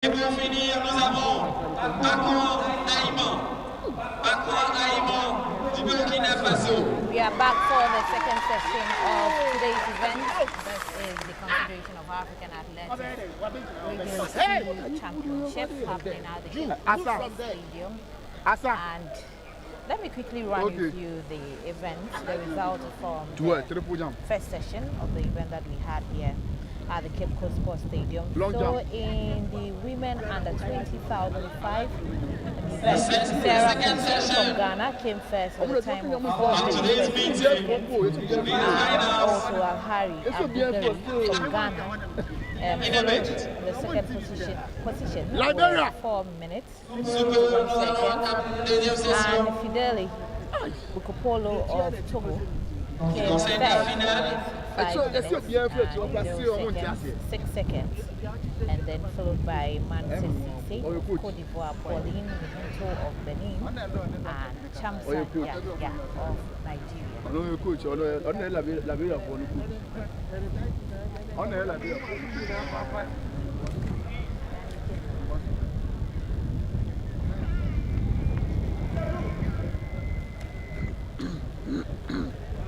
Et pour finir, nous avons Bakwa Naïman du Burkina Faso. We are back for the second session of today's event. This is the Confederation of African Athletics Regional Championship happening at the Cape Coast Stadium. And let me quickly run you through the event, the result from the first session of the event that we had here at the Cape Coast Sports Stadium. So in the women under 20,005 event, Sarah Kusi from Ghana came first with a time of 4 minutes. And also Alhari Abdulgari from Ghana followed the second position with 4 minutes, 1 second. And Fideli Bukopolo of Togo came third with 5 minutes and 0 seconds, 6 seconds, and then followed by Manse Sise, Cote d'Ivoire, Pauline Mihinto of Benin, and Chamsa Yaya of Nigeria.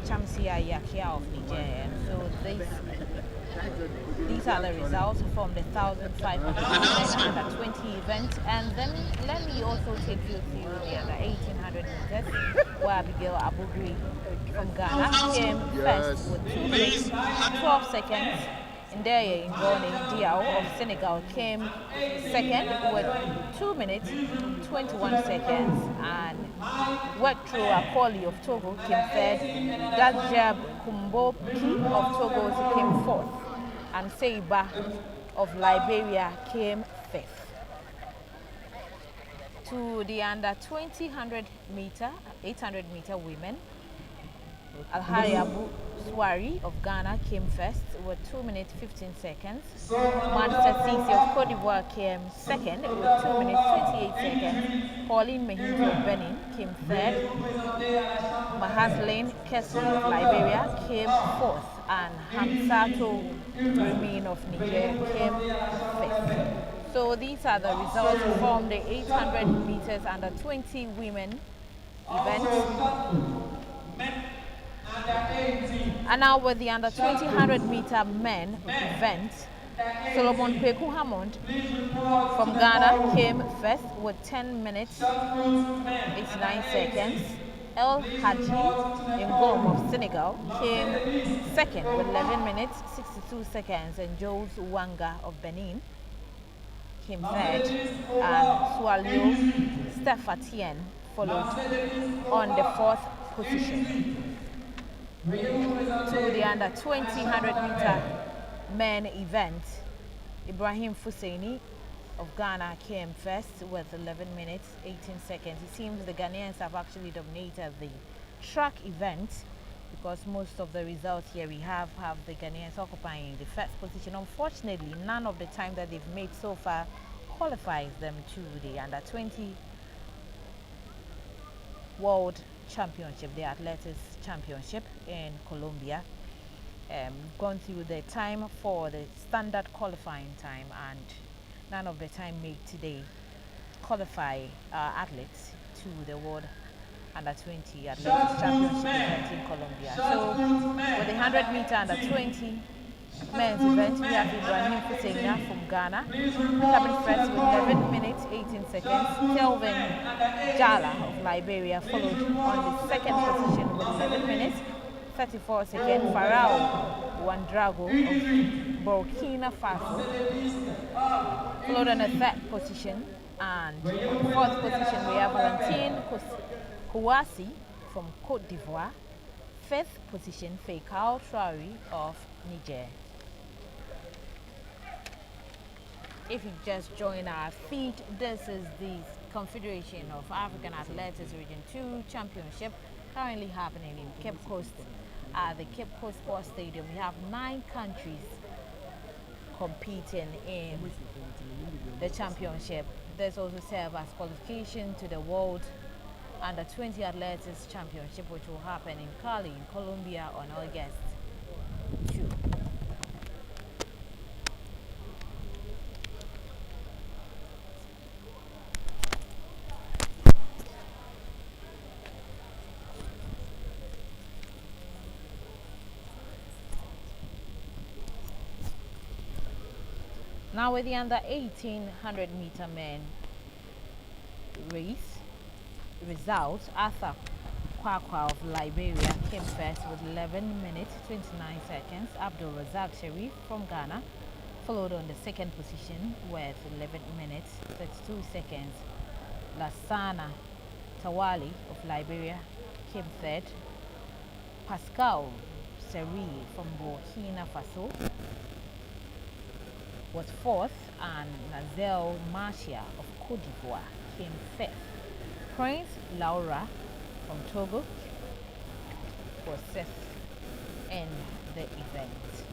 Chamsia Yakia of Nigeria. So these are the results from the 1,500 under 20 event. And then let me also take you through the under 1,800 meters, where Abigail Abugri from Ghana came first with 2 minutes 12 seconds. Ndeye Ngone Diao of Senegal came second with 2 minutes 21 seconds, and Wetro Akoli of Togo came third. Dajab Kumboki of Togo came fourth, and Seiba of Liberia came fifth. To the under 200 meter, 800 meter women, Alhari Abu Swari of Ghana came first with 2 minutes 15 seconds. Mansa Sisi of Cote d'Ivoire came second with 2 minutes 28 seconds. Pauline Mehinto of Benin came third. Mahaslane Kesley of Liberia came fourth, and Hamsato Rumin of Niger came fifth. So these are the results from the 800 meters under 20 women event. And now with the under 200 meter men event, Solomon Peku Hammond from Ghana came first with 10 minutes 89 seconds. El Hadji Ngom of Senegal came second with 11 minutes 62 seconds, and Jules Wanga of Benin came third, and Sualio Stefatien followed on the fourth position. To the under 200 meter men event, Ibrahim Fusseini of Ghana came first with 11 minutes 18 seconds. It seems the Ghanaians have actually dominated the track event, because most of the results here we have the Ghanaians occupying the first position. Unfortunately, none of the time that they've made so far qualifies them to the under 20 World Championship, the Athletics Championship in Colombia. Gone through the time for the standard qualifying time, and none of the time made today qualify athletes to the World Under 20 Athletics Championship event in Colombia. So with the 100 meter under 20 men's event, we have Ibrahim Fusseina from Ghana coming first with 11 minutes 18 seconds. Kelvin Jala of Liberia followed on the second position with 11 minutes 34 seconds. Farao Wandrago of Burkina Faso followed on the third position, and on the fourth position we have Valentine Kouassi from Cote d'Ivoire. Fifth position, Feikao Traore of Niger. If you just join our feed, this is the Confederation of African Athletics Region 2 Championship currently happening in Cape Coast at the Cape Coast Sports Stadium. We have 9 countries competing in the championship. This also serves as qualification to the World Under 20 Athletics Championship, which will happen in Cali, in Colombia on August 2. Now with the under 1800 meter men race results, Arthur Kwakwa of Liberia came first with 11 minutes 29 seconds. Abdul Razak Sharif from Ghana followed on the second position with 11 minutes 32 seconds. Lassana Tawali of Liberia came third. Pascal Seri from Burkina Faso was fourth, and Nazel Marcia of Cote d'Ivoire came fifth. Prince Laura from Togo was sixth in the event.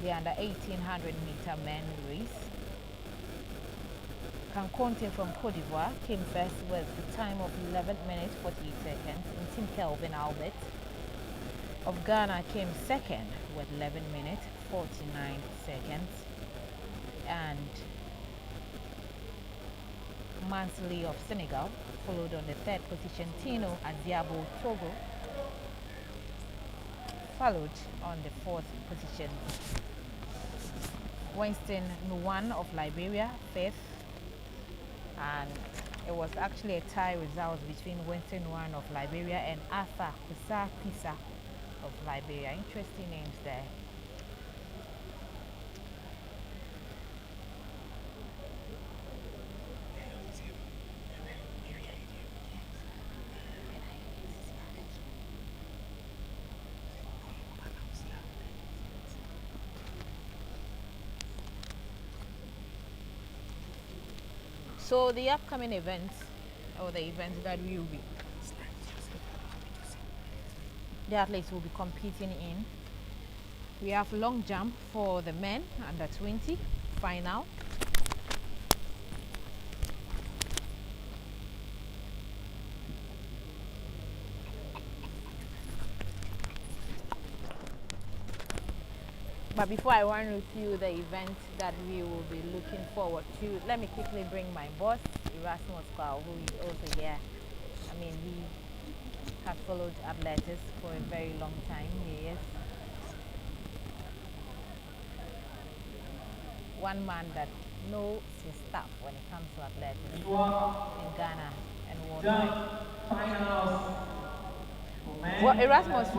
The under 1800 meter men race, Kankonte from Cote d'Ivoire came first with a time of 11 minutes 48 seconds, and Tim Kelvin Albert of Ghana came second with 11 minutes 49 seconds, and Mansley of Senegal followed on the third position. Tino Adiabo Togo followed on the fourth position. Winston Nuwan of Liberia fifth, and it was actually a tie result between Winston Nuwan of Liberia and Arthur Kusa Pisa of Liberia. Interesting names there. So the upcoming events, or the events that we will be, the athletes will be competing in. We have long jump for the men under 20 final. But before I run with you the events that we will be looking forward to, let me quickly bring my boss, Erasmus Kwao, who is also here. I mean, he has followed athletics for a very long time. He is one man that knows his stuff when it comes to athletics in Ghana and worldwide. Well, Erasmus,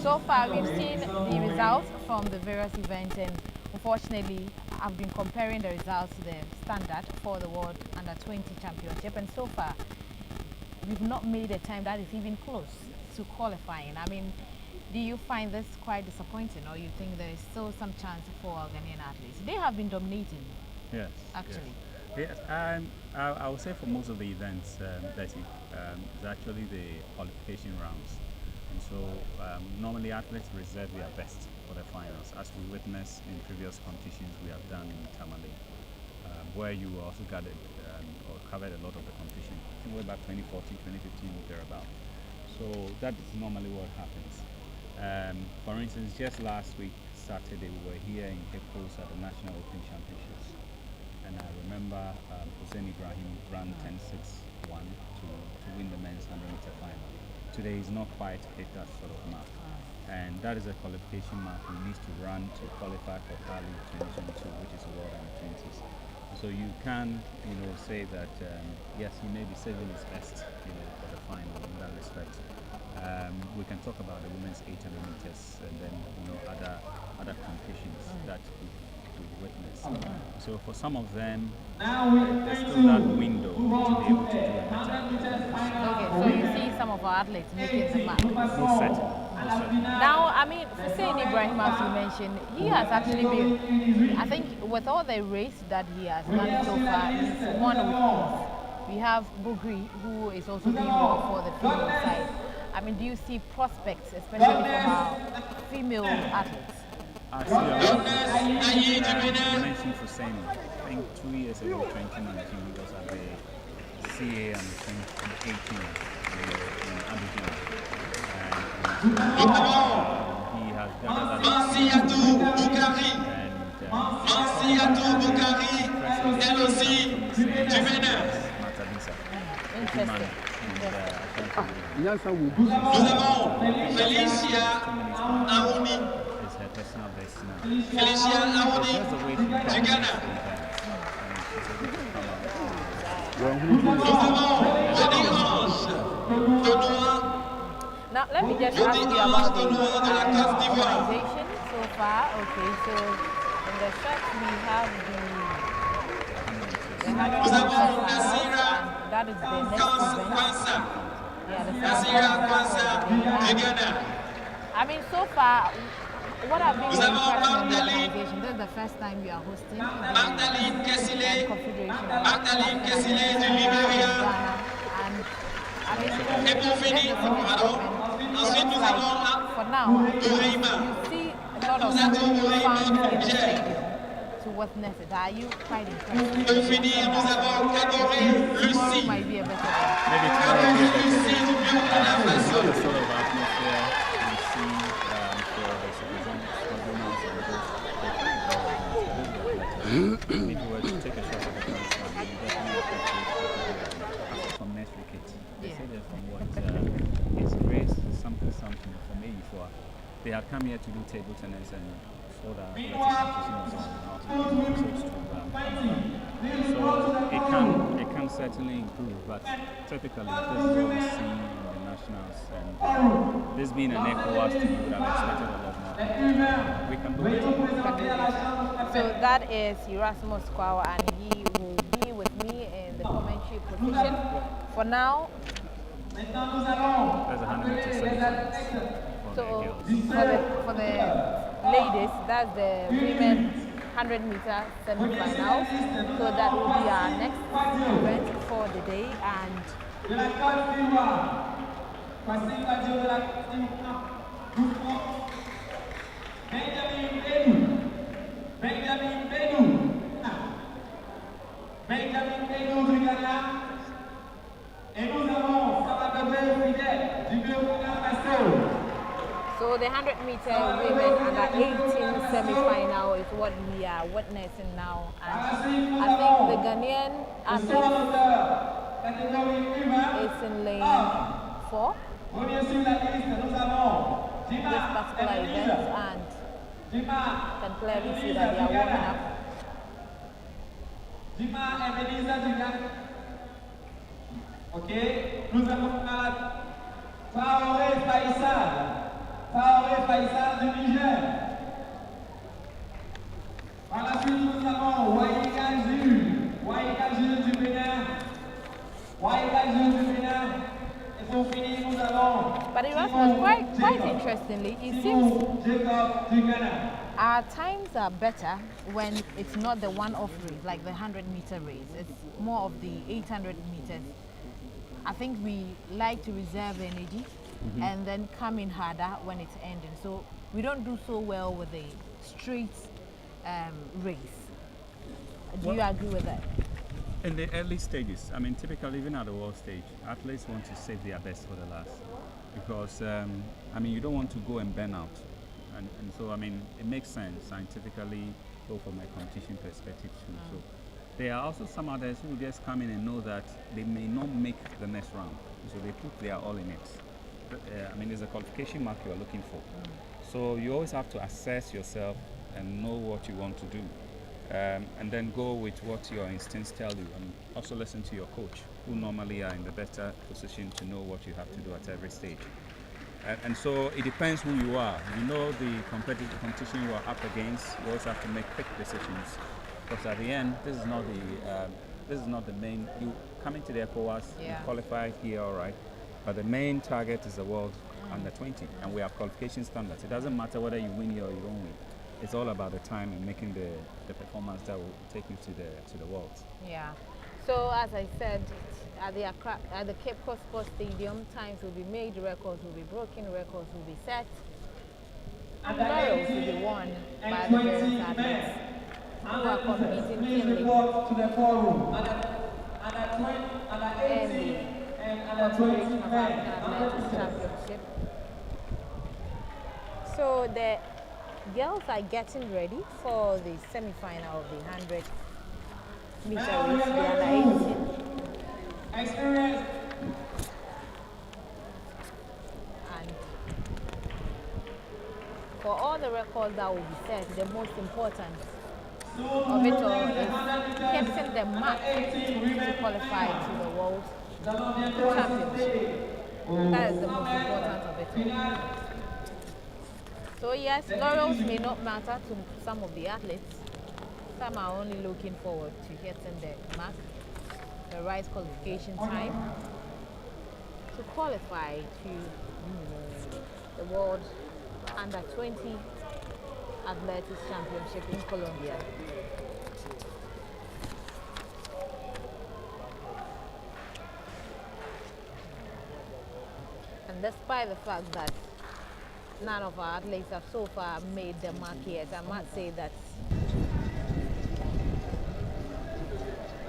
so far we've seen the results from the various events, and unfortunately I've been comparing the results to the standard for the World Under 20 Championship, and so far we've not made a time that is even close to qualifying. I mean, do you find this quite disappointing, or you think there is still some chance for Ghanaian athletes? They have been dominating. Yes. Actually. Yes. I would say for most of the events, Betty, it's actually the qualification rounds. And so normally athletes reserve their best for the finals, as we witnessed in previous competitions we have done in Tamale, where you also gathered or covered a lot of the competition. I think way back 2014, 2015, thereabout. So that is normally what happens. For instance, just last week, Saturday, we were here in Cape Coast at the National Open Championships. And I remember Hussein Ibrahim ran 10.61 to win the men's 100-meter final. Today is not quite hit that sort of mark. And that is a qualification mark he needs to run to qualify for Cali 2022, which is the World Under 20s. So you can, say that yes, he may be saving his best, for the final in that respect. We can talk about the women's 800 meters and then other competitions that we witness. So for some of them, there's still that window to be able to do a better. Okay, so you see some of our athletes making the mark. Most certainly. Now, I mean, Hussein Ibrahim, as you mentioned, he has actually been, I think, with all the race that he has done so far, he's won with ease. We have Bugri, who is also doing well for the female side. I mean, do you see prospects, especially from our female athletes? I see a lot of mentioned Hussein. I think 2 years ago, 2019, he was at the CA and 2018 in Abidjan. And he has gathered Mansiatou Boukari, Mansiatou Boukari, elle aussi du Bénin. Interesting. Nous avons Felicia Aouni. personal best now. Felicia Aoudi That's the way she du Ghana. Now, let me just ask you about the organization so far. Okay, so in the set we have the 100 meters finals, and that is the next event. Yeah, the first one. I mean, so far, what have been your impression of the organization? This is the first time you are hosting the Confederation of du Libéria. Ghana, and I mean, Et pour finir, pardon, ensuite nous avons for now, you see a lot of fans in the stadium to witness it. Are you quite impressed? pour finir, nous avons Kadoré Tomorrow Lucie. might be a better day. Maybe tomorrow will be a better Lucie day. du Burkina Not Faso. the sort of atmosphere we see for the citizens and maybe we'll take a shot at the first one. We definitely appreciate from next weekend. They say that from what it's raised something from A4. They had come here to do table tennis and saw that competition was on so it can certainly improve, but typically this is what we see in the nationals, and this being an ECOWAS team, we would have expected a lot more. We can do it. So that is Erasmus Kwawa, and he will be with me in the commentary position. For now, There's 100 meters semifinals for so the girls. for the ladies, that's the women 100-meter semi-finals. So that will be our next event for the day. And Benjamin Pedou du Ghana. Et nous avons Salvador Fidel du Burkina Faso. so the 100-meter women under 18 semi-final is what we are witnessing now. And I think the Ghanaian athlete is in lane 4 this particular event, and you can clearly see that they are warming up. Ok, nous avons Faoré Faisal du Niger. Par la suite, nous avons Waïka Jules du Bénin. Et pour finir, nous avons But it was quite interestingly, it seems Jacob du Ghana. our times are better when it's not the one-off race, like the 100-meter race. It's more of the 800 meters. I think we like to reserve energy and then come in harder when it's ending. So we don't do so well with the straight race. Do you agree with that? In the early stages, I mean, typically even at the world stage, athletes want to save their best for the last. Because, I mean, you don't want to go and burn out. And so, I mean, it makes sense scientifically, both from a competition perspective too. So there are also some others who just come in and know that they may not make the next round. So they put their all in it. I mean, there's a qualification mark you are looking for. So you always have to assess yourself and know what you want to do. And then go with what your instincts tell you, and also listen to your coach, who normally are in the better position to know what you have to do at every stage. And so it depends who you are. You know the competition you are up against. You also have to make quick decisions, because at the end, this is not the main. You come into the ECOWAS, you qualify here, all right. But the main target is the world under 20, and we have qualification standards. It doesn't matter whether you win here or you don't win. It's all about the time and making the performance that will take you to the world. Yeah. So as I said, at the Cape Coast Sports Stadium, times will be made, records will be broken, records will be set, and laurels will be won by the various athletes who are competing keenly in the Confederation of African Athletics Championship. So the girls are getting ready for the semi-final of the 100-meter race. They are 18. And for all the records that will be set, the most important of it all is hitting the mark to qualify to the World Championship. That is the most important of it all. So yes, laurels may not matter to some of the athletes. Some are only looking forward to hitting the mark, the right qualification time, to qualify to the World Under-20 Athletics Championship in Colombia. And despite the fact that none of our athletes have so far made the mark yet, I must say that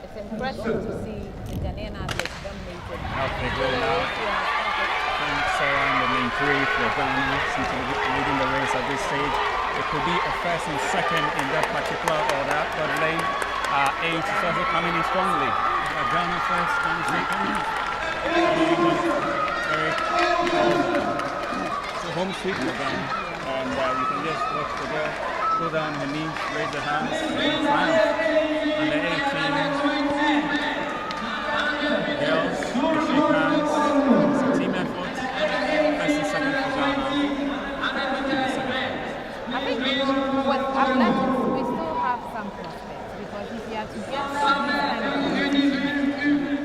it's impressive to see the Ghanaian athletes dominated. Okay, good now. Sarah in the main three for Ghana seems to be leading the race at this stage. It could be a first and second in that particular order, but lane 8 is also coming in strongly. Ghana first, Ghana second. So home sweep for Ghana, and you can just watch the girl go down her knees, raise her hands, and triumph. And the 18 girls, they shake hands. It's a team effort. First and second for Ghana. I think with athletics, we still have some prospects because if you are to get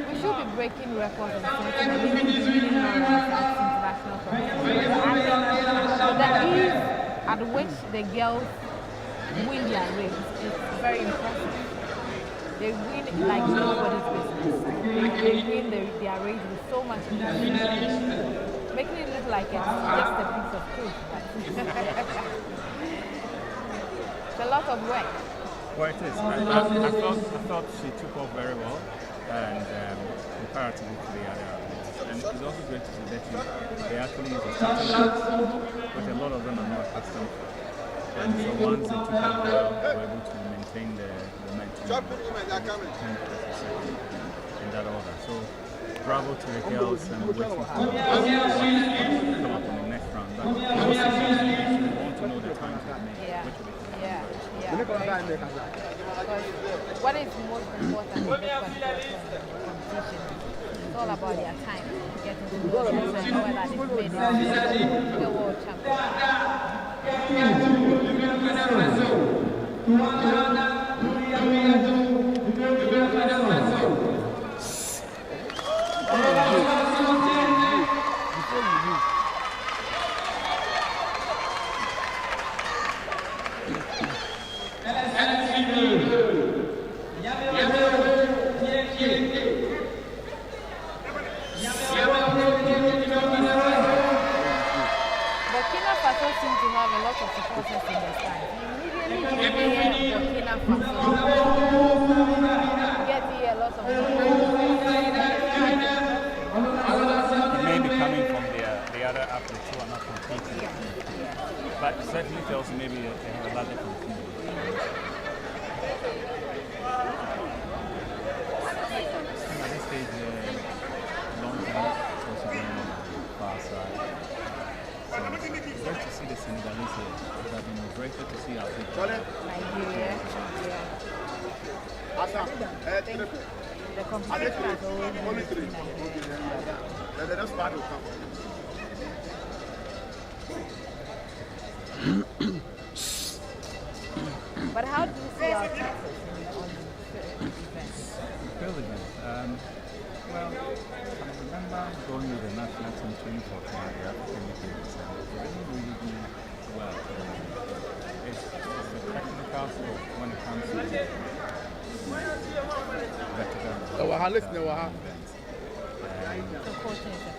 we should be breaking records and setting and even winning medals at international competitions. The ease at which the girls win their race is very impressive. They win like nobody's business. They win their race with so much ease, making it look like it's just a piece of cake. It's a lot of work. Well, it is. I thought she took off very well, and comparatively to the other athletes. And it's also great to see that they actually use a starting which a lot of them are not accustomed to. And so once they took off well, they were able to maintain the momentum in that order. So bravo to the girls, and we're waiting for them to come up in the next round. But we want to know the times they make, which will be what is most important in this particular competition? It's all about their time, getting to the time, whether it's made the World Burkina Faso seems to have a lot of supporters in the stand. Immediately you hear Burkina Faso, you get to hear a lot of it may be coming from the other athletes who are not competing. But certainly tells me maybe they have a lot of confusion. At this stage, long time also going on the far side. So it's great to see the Senegalese here. It has been great to see our people. Nigeria. The competition has always been in Nigeria. But how do you see our chances on the event? Field event. Well, I remember going with the national team 2014 at the African Youth Games, and they didn't really do well. It's a technical sport when it comes to vertical events. So coaching is a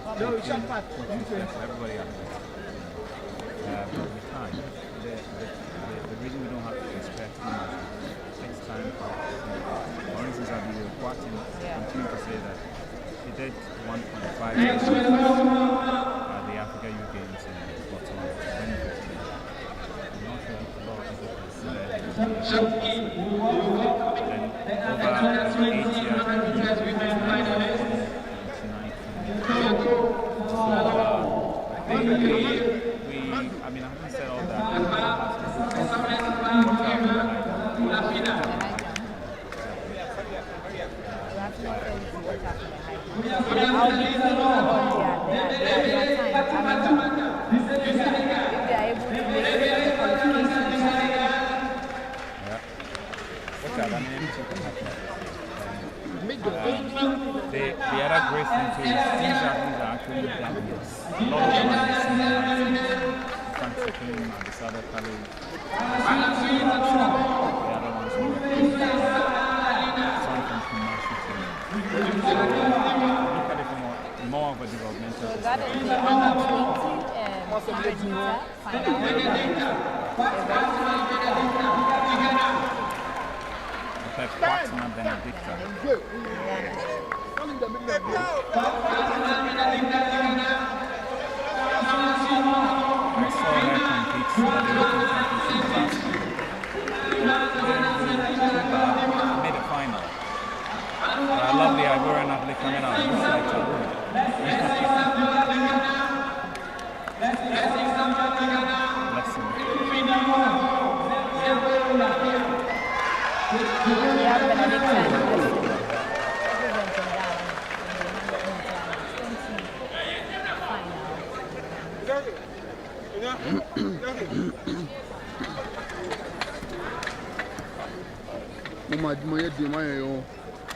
Everybody has but we can't. The reason we don't have to expect too much takes time. For instance, I've been watching continue to say that he did 1.5 years at the Africa Youth Games in Botswana. I'm not sure if a lot of people can see that. Then over 8 years, I mean, I haven't said all that. high jump. You have to not only watch after the high jump. I'll be seeing on their time. I mean, if they are able to make the qualifications. Yeah. What are the names of the other great thing too is these athletes are actually Gambians. A lot of them are Franciscan and this other Cali. The other ones were some from Kumasi. Look at it from more of a developmental So that is the under 20 100 meter final. Benedicta. I saw her compete at the European Championship last night. Made a final. I love the Ivorian athlete coming out. Looks like We have Benedicta and representing Ghana in the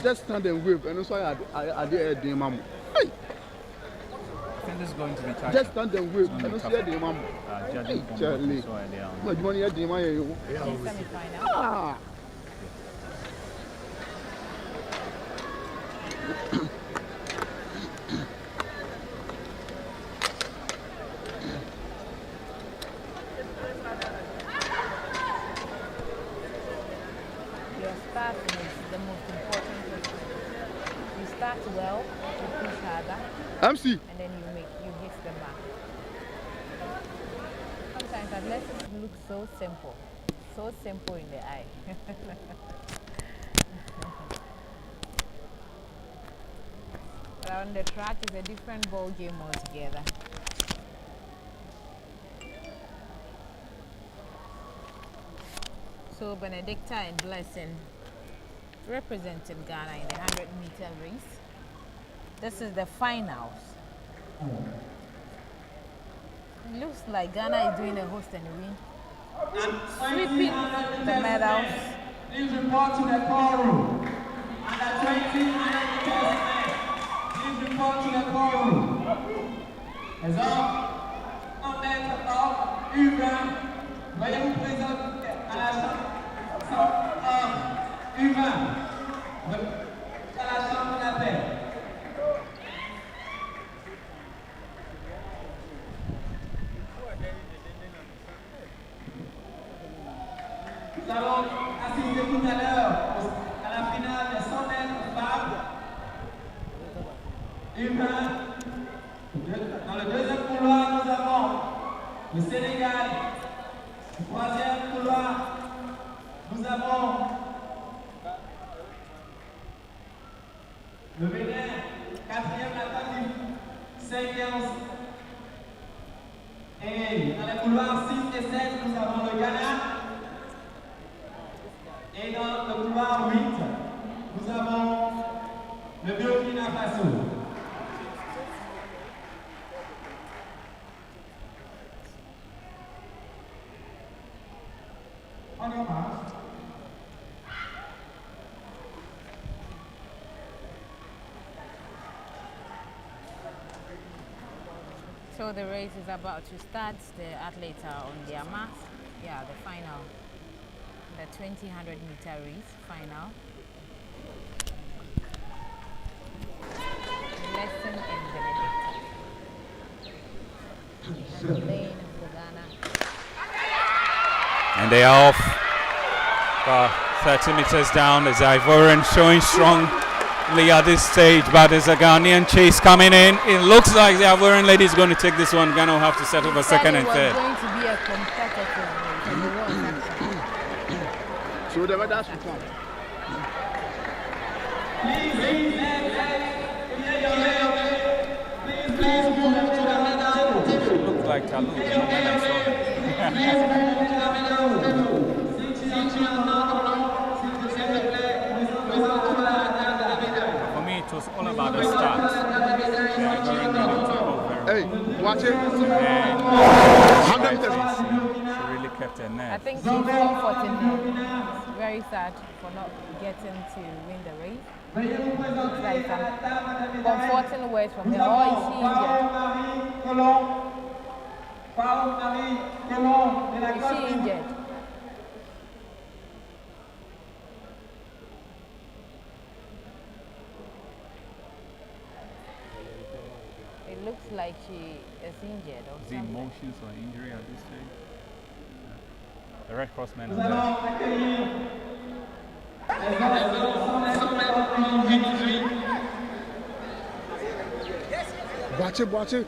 just stand and wave, and also I did a mama. Hey! I think this is going to be tight. Just stand and wave, and also the mama. Charlie, what money at the Maya? semi-final. Your starting is the most important thing. You start well, you push harder, MC. and then you hit the mark. Sometimes athletics look so simple in the eye. But on the track is a different ball game altogether. So Benedicta and Blessing representing Ghana in the 100-meter race. This is the finals. It looks like Ghana is doing a host and win. Sweeping the medals. Please report to the call Under 20 and please report to the call As on lettre of U20, veuillez vous présenter à la chambre U20 à la chambre d'appel. Nous allons assister tout à l'heure à la finale des 100 mètres femmes. Dans le deuxième couloir, nous avons le Sénégal. Le troisième couloir, nous avons le Bénin. Quatrième, la Tunisie. Cinquième. Et dans les couloirs 6 et 7, nous avons le Ghana. Et dans le couloir 8, nous avons le Burkina Faso. On your mark. So the race is about to start. The athletes are on their marks. Yeah, the final. The 20-100-meter race final. Blessing and Benedicta. And the lane for Ghana. And they are off. 30 meters down. There's Ivorian showing strongly at this stage, but there's a Ghanaian chase coming in. It looks like the Ivorian lady is going to take this one. Ghana will have to settle for second and third. It was going to be a competitive race, and it was actually. So the medals will come. It looked like Kalu the moment I saw her. the start. They are very good. Hey, watch it. And she really kept her nerve. I think she's comforting her. It's very sad for not getting to win the race. It's like some comforting words from her. Oh, is she injured? Is she injured? It looks like she is injured or The something. emotions or injury at this stage. The Red Cross men are there. Watch it, watch it.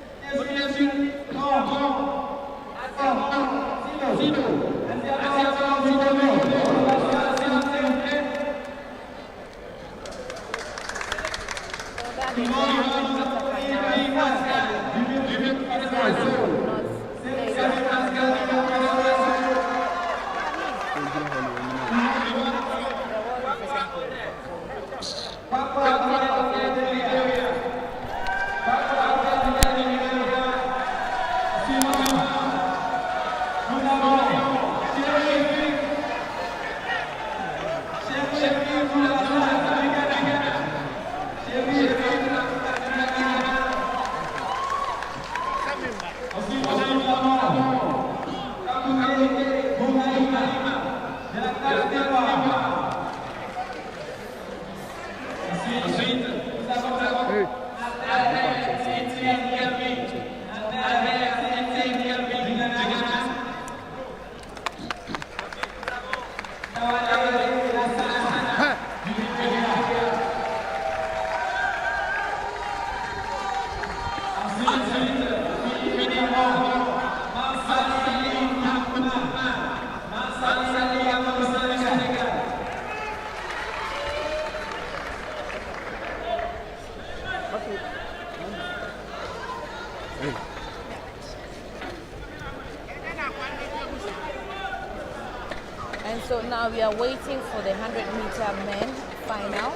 And so now we are waiting for the 100-meter men final.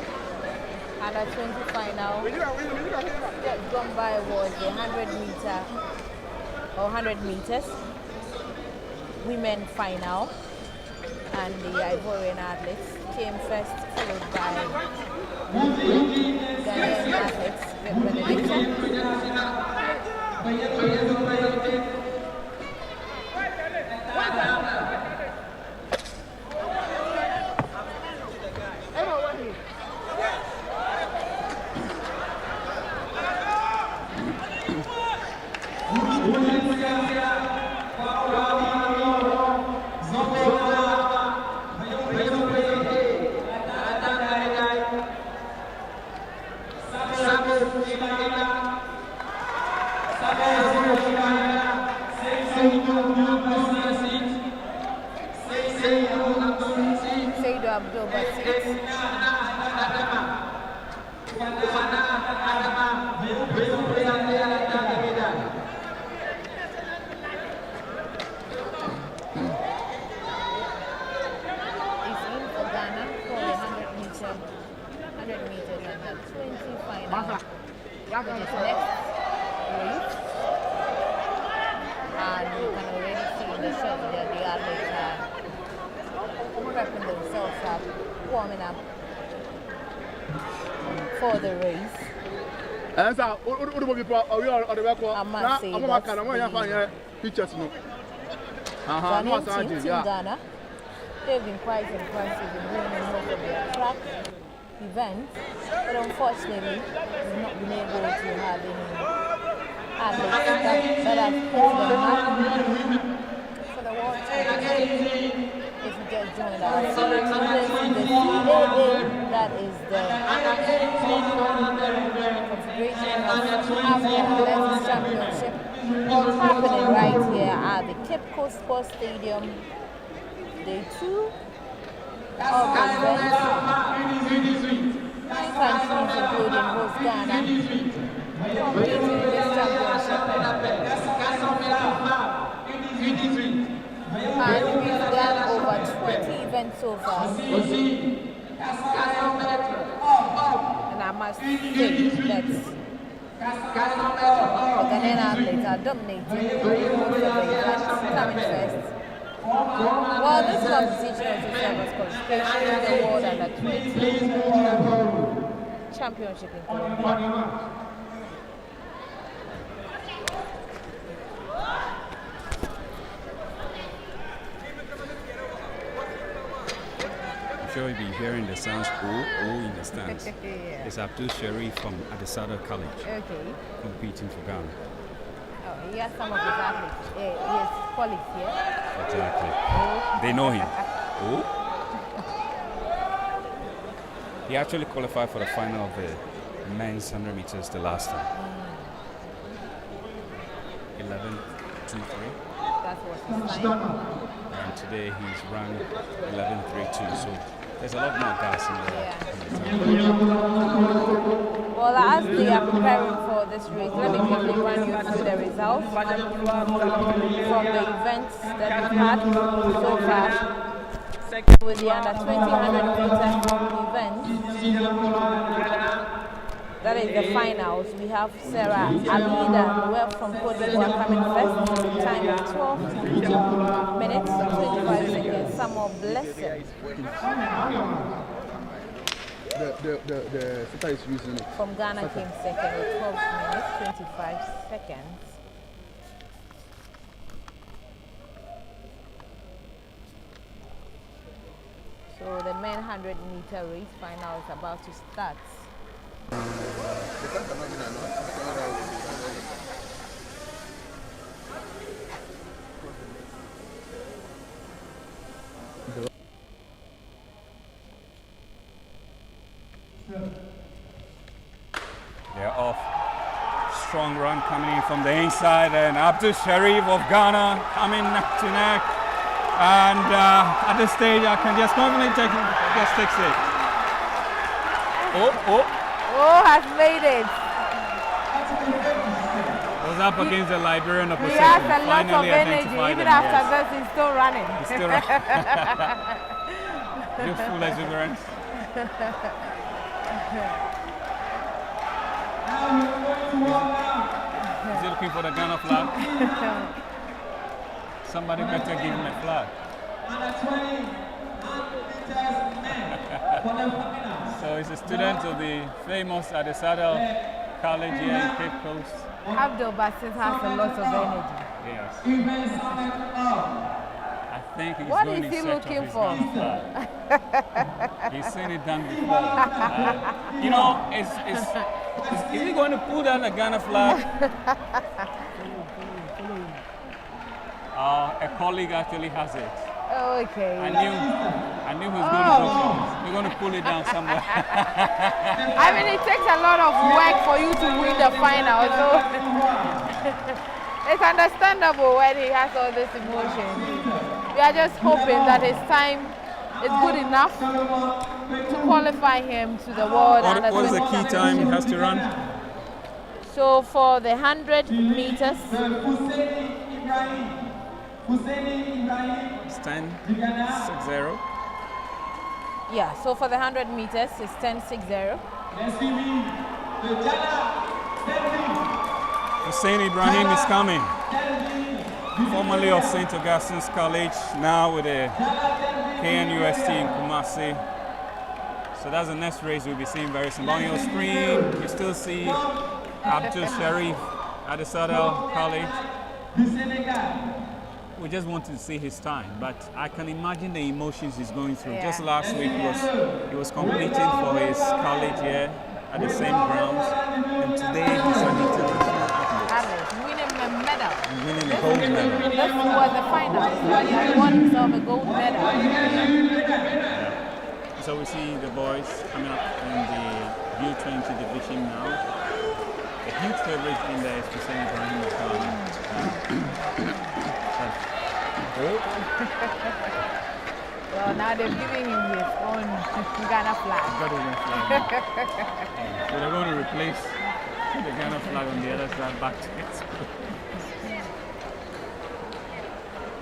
120 final. Just gone by was the 100-meter or 100 meters women final, and the Ivorian athletes came first, followed by Ghanaian athletes representing. For the race. And so, what do people are on the record? I'm not going to find pictures. Ghana, they've been quite impressive in winning most of their track events, but unfortunately, we've not been able to have any athletes that have put them up for the World Championship. If you just joined us, so this is the CAA, that is the Confederation of African Athletics Championship, happening right here at the Cape Coast Sports Stadium. Day 2 of the event. 9 countries, including host Ghana, competing in this championship. And we've done over 20 events so far. And I'm I must say that the Ghanaian athletes are dominating most of the events coming first. Well, this competition is to serve as qualification to the World Under-20 Championship in Colombia. Sure you'll be hearing the sounds in the stands. Yeah. It's Abdul Sharif from Adesada College. Okay. Competing for Ghana. Oh, he has some of his athletes. He has colleagues here. Exactly. Oh. They know him. Oh. He actually qualified for the final of the men's 100 meters the last time. 11.23. That was his time. And today he's run 11.32. So there's a lot more gas in there. Well, as they are preparing for this race, let me quickly run you through the results from the events that we've had so far. With the under 200 meter event, that is the finals. We have Sarah Alida Noel from Cote d'Ivoire coming first, time of 12 minutes, 25 seconds. Samuel Blessed the sitter is using it. from Ghana came second with 12 minutes, 25 seconds. So the men 100 meter race final is about to start. They're off. Strong run coming in from the inside, and Abdul Sharif of Ghana coming neck to neck. And at this stage, I can just confidently just takes it. Oh, has made it. Was up against the Liberian opposition. He has a lot of Finally energy. identified Even him, after yes. this, he's still running. He's still running. Youthful exuberance. Is he looking for the Ghana flag? Somebody better give him a flag. So he's a student of the famous Adesada College here in Cape Coast. Abdul Basit has a lot of energy. Yes. I think he's What going is in he search looking of his for? Ghana flag. He's seen it done before. You know, is he going to pull down the Ghana flag? A colleague actually has it. Oh, okay. I knew he was going to go for it. We're going to pull it down somewhere. I mean, it takes a lot of work for you to win the final, so it's understandable when he has all this emotion. We are just hoping that his time is good enough to qualify him to the world. What is the key time he has to run? So for the 100 meters, It's 10.60. yeah, so for the 100 meters, it's 10.60. Hussein Ibrahim is coming. Formerly of St. Augustine's College, now with the KNUST in Kumasi. So that's the next race we'll be seeing very soon. On your screen, you still see Abdul Sharif Adesada College. We just want to see his time, but I can imagine the emotions he's going through. Yeah. Just last week he was competing for his college here at the same grounds, and today he's an international athlete. Winning a medal. Winning a gold medal. This was the final. He won himself a gold medal. So we see the boys coming up in the U20 division now. A huge favorite in there is Hussein Ibrahim of Ghana. Well, now they're giving him his own Ghana flag. Got his own flag. So they're going to replace the Ghana flag on the other side back to it.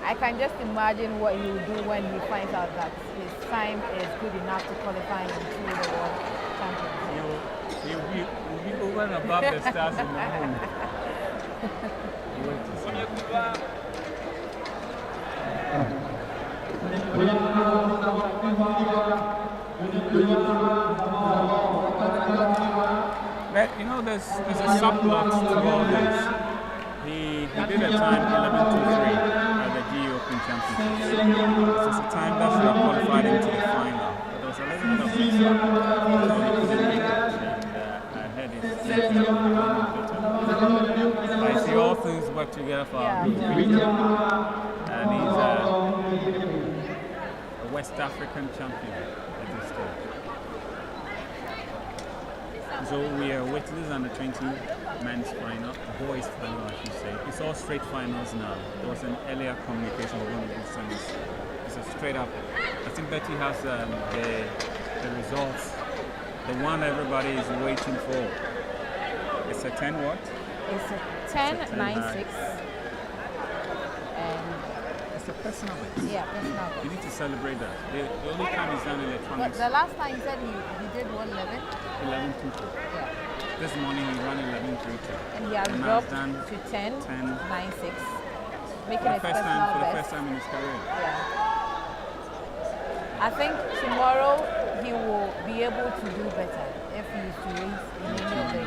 I I can just imagine what he will do when he finds out that his time is good enough to qualify into the World Championship. He'll be over and above the stars in the moon. Wait to see. But you know, there's a subplot to all this. He did a time 11:23 at the GE Open Championship. It's a time that should have qualified him to the final. But there was a little bit of mix-up, so he couldn't make it. And I heard his I see all things work together for our good. And he's a West African champion at this stage. So we are waiting. This is under 20 men's final, boys final, I should say. It's all straight finals now. There was an earlier communication with one of the sons. It's a straight up. I think Betty has the results, the one everybody is waiting for. It's a 10 what? It's a 10.96. And it's a personal best. yeah, personal best. You need to celebrate that. The only time he's done But electronics. the last time he said he did 111. 11:22. Yeah. This morning he ran 11:32. And he has And now dropped it's done to 10.96, making for it the first personal time, for the best. first time in his career. Yeah. I think tomorrow he will be able to do better if he is to race in any of the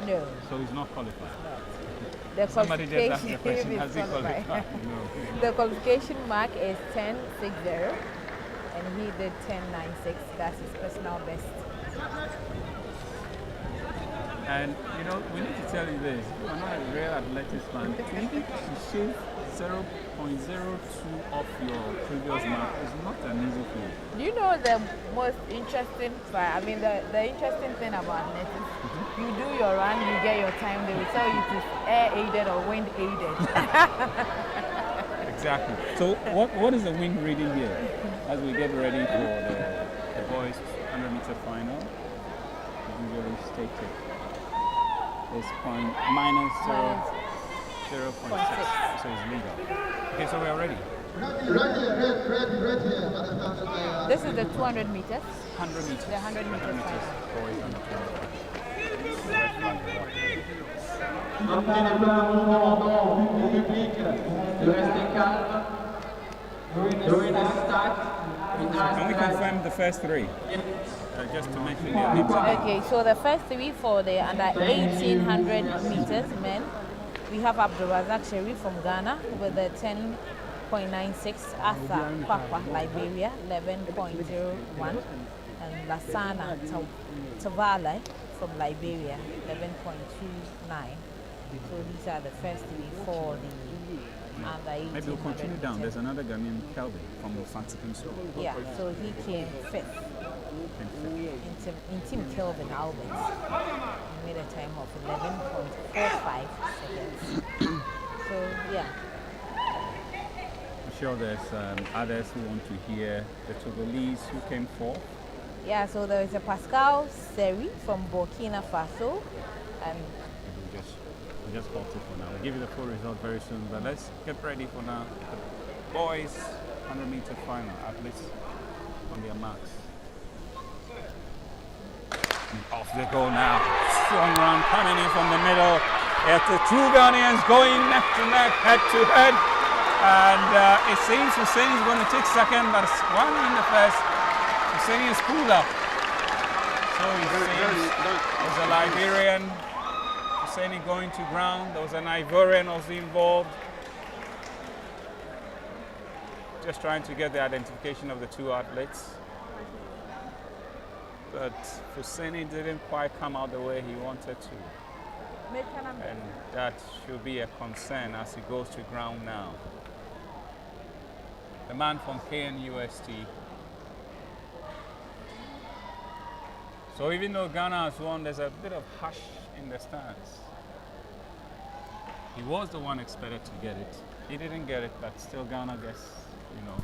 No. So he's not qualified. The Somebody just asked the qualification question, has he is qualified. qualified? No. The qualification mark is 10.60 and he did 10.96. That's his personal best. And you know, we need to tell you this. You are not a real athletics fan. To shave 0.02 off your previous mark is not an easy thing. Do you know the most interesting part? I mean, the interesting thing about athletics, you do your run, you get your time, they will tell you to air aided or wind aided. Exactly. So what is the wind reading here as we get ready for the boys 100-meter final? Usually stated. It's minus 0.6, so it's legal. Okay, so we are ready. This is the 200 meters. 100 meters. The 100 meters final. Boys under 25. Can we confirm the first three? Just to mention their names. Okay, so the first three for the under 1800 meters men, we have Abdulrazak Sherif from Ghana with the 10.96, Asa Kwakwa, Liberia, 11.01, and Lasana Tavale from Liberia, 11.29. So these are the first three for the under 1800 Maybe we'll continue down. meters. There's another Ghanaian, Kelvin, from Fantikin School. Yeah, so he came fifth. In Team Kelvin Albert, he made a time of 11.45 seconds. So, yeah. I'm sure there's others who want to hear the Togolese who came fourth. Yeah, so there is a Pascal Seri from Burkina Faso. And We'll just halt it for now. We'll give you the full result very soon, but let's get ready for now. The boys 100-meter final, athletes on their marks. Off they go now. Strong run coming in from the middle. It's the two Ghanaians going neck to neck, head to head. And it seems Hussein is going to take second, but it's one in the first. Hussein is pulled up. So he was a Liberian. Hussein going to ground. There was an Ivorian also involved. Just trying to get the identification of the two athletes. But Husseini didn't quite come out the way he wanted to. And that should be a concern as he goes to ground now. The man from KNUST. So even though Ghana has won, there's a bit of hush in the stands. He was the one expected to get it. He didn't get it, but still Ghana gets, you know,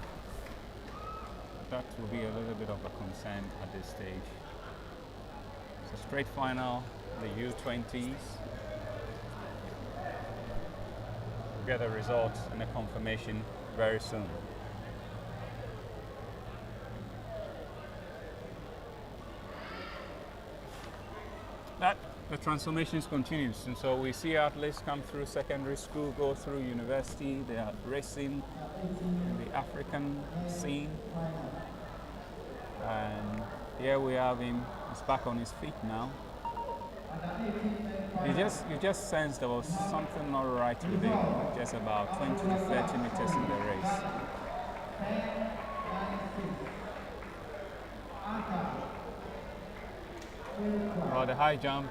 that will be a little bit of a concern at this stage. So straight final, the U20s. We'll get the results and the confirmation very soon. The transformations continues, and so we see athletes come through secondary school, go through university, they are racing in the African scene. And here we have him, he's back on his feet now. You just sensed there was something not right with him, just about 20 to 30 meters in the race. About the high jump.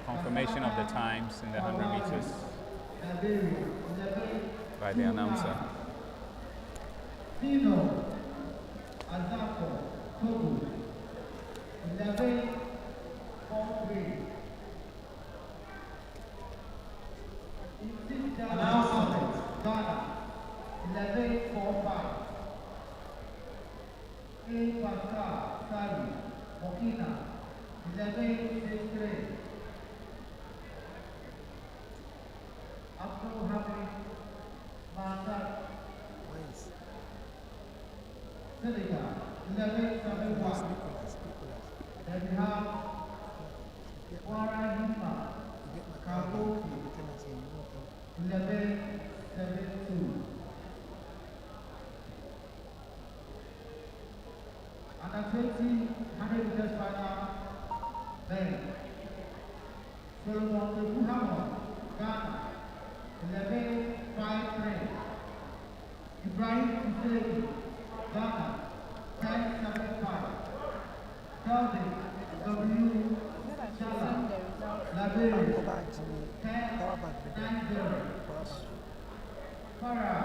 Confirmation of the times in the 100 meters by the announcer. Burkina, 11-6-3. Abdul Hamid Masad, Senegal, 11-7-1. Then we have Wara Hima Kabuki, 11-7-2. Under 20, 100 meters final, then Solomon Peku, Ghana, 11-5-3. Ibrahim Ifeanyi, Ghana, 10-7-5. Calvin W. Chala, Liberia, 10-9-0. Farah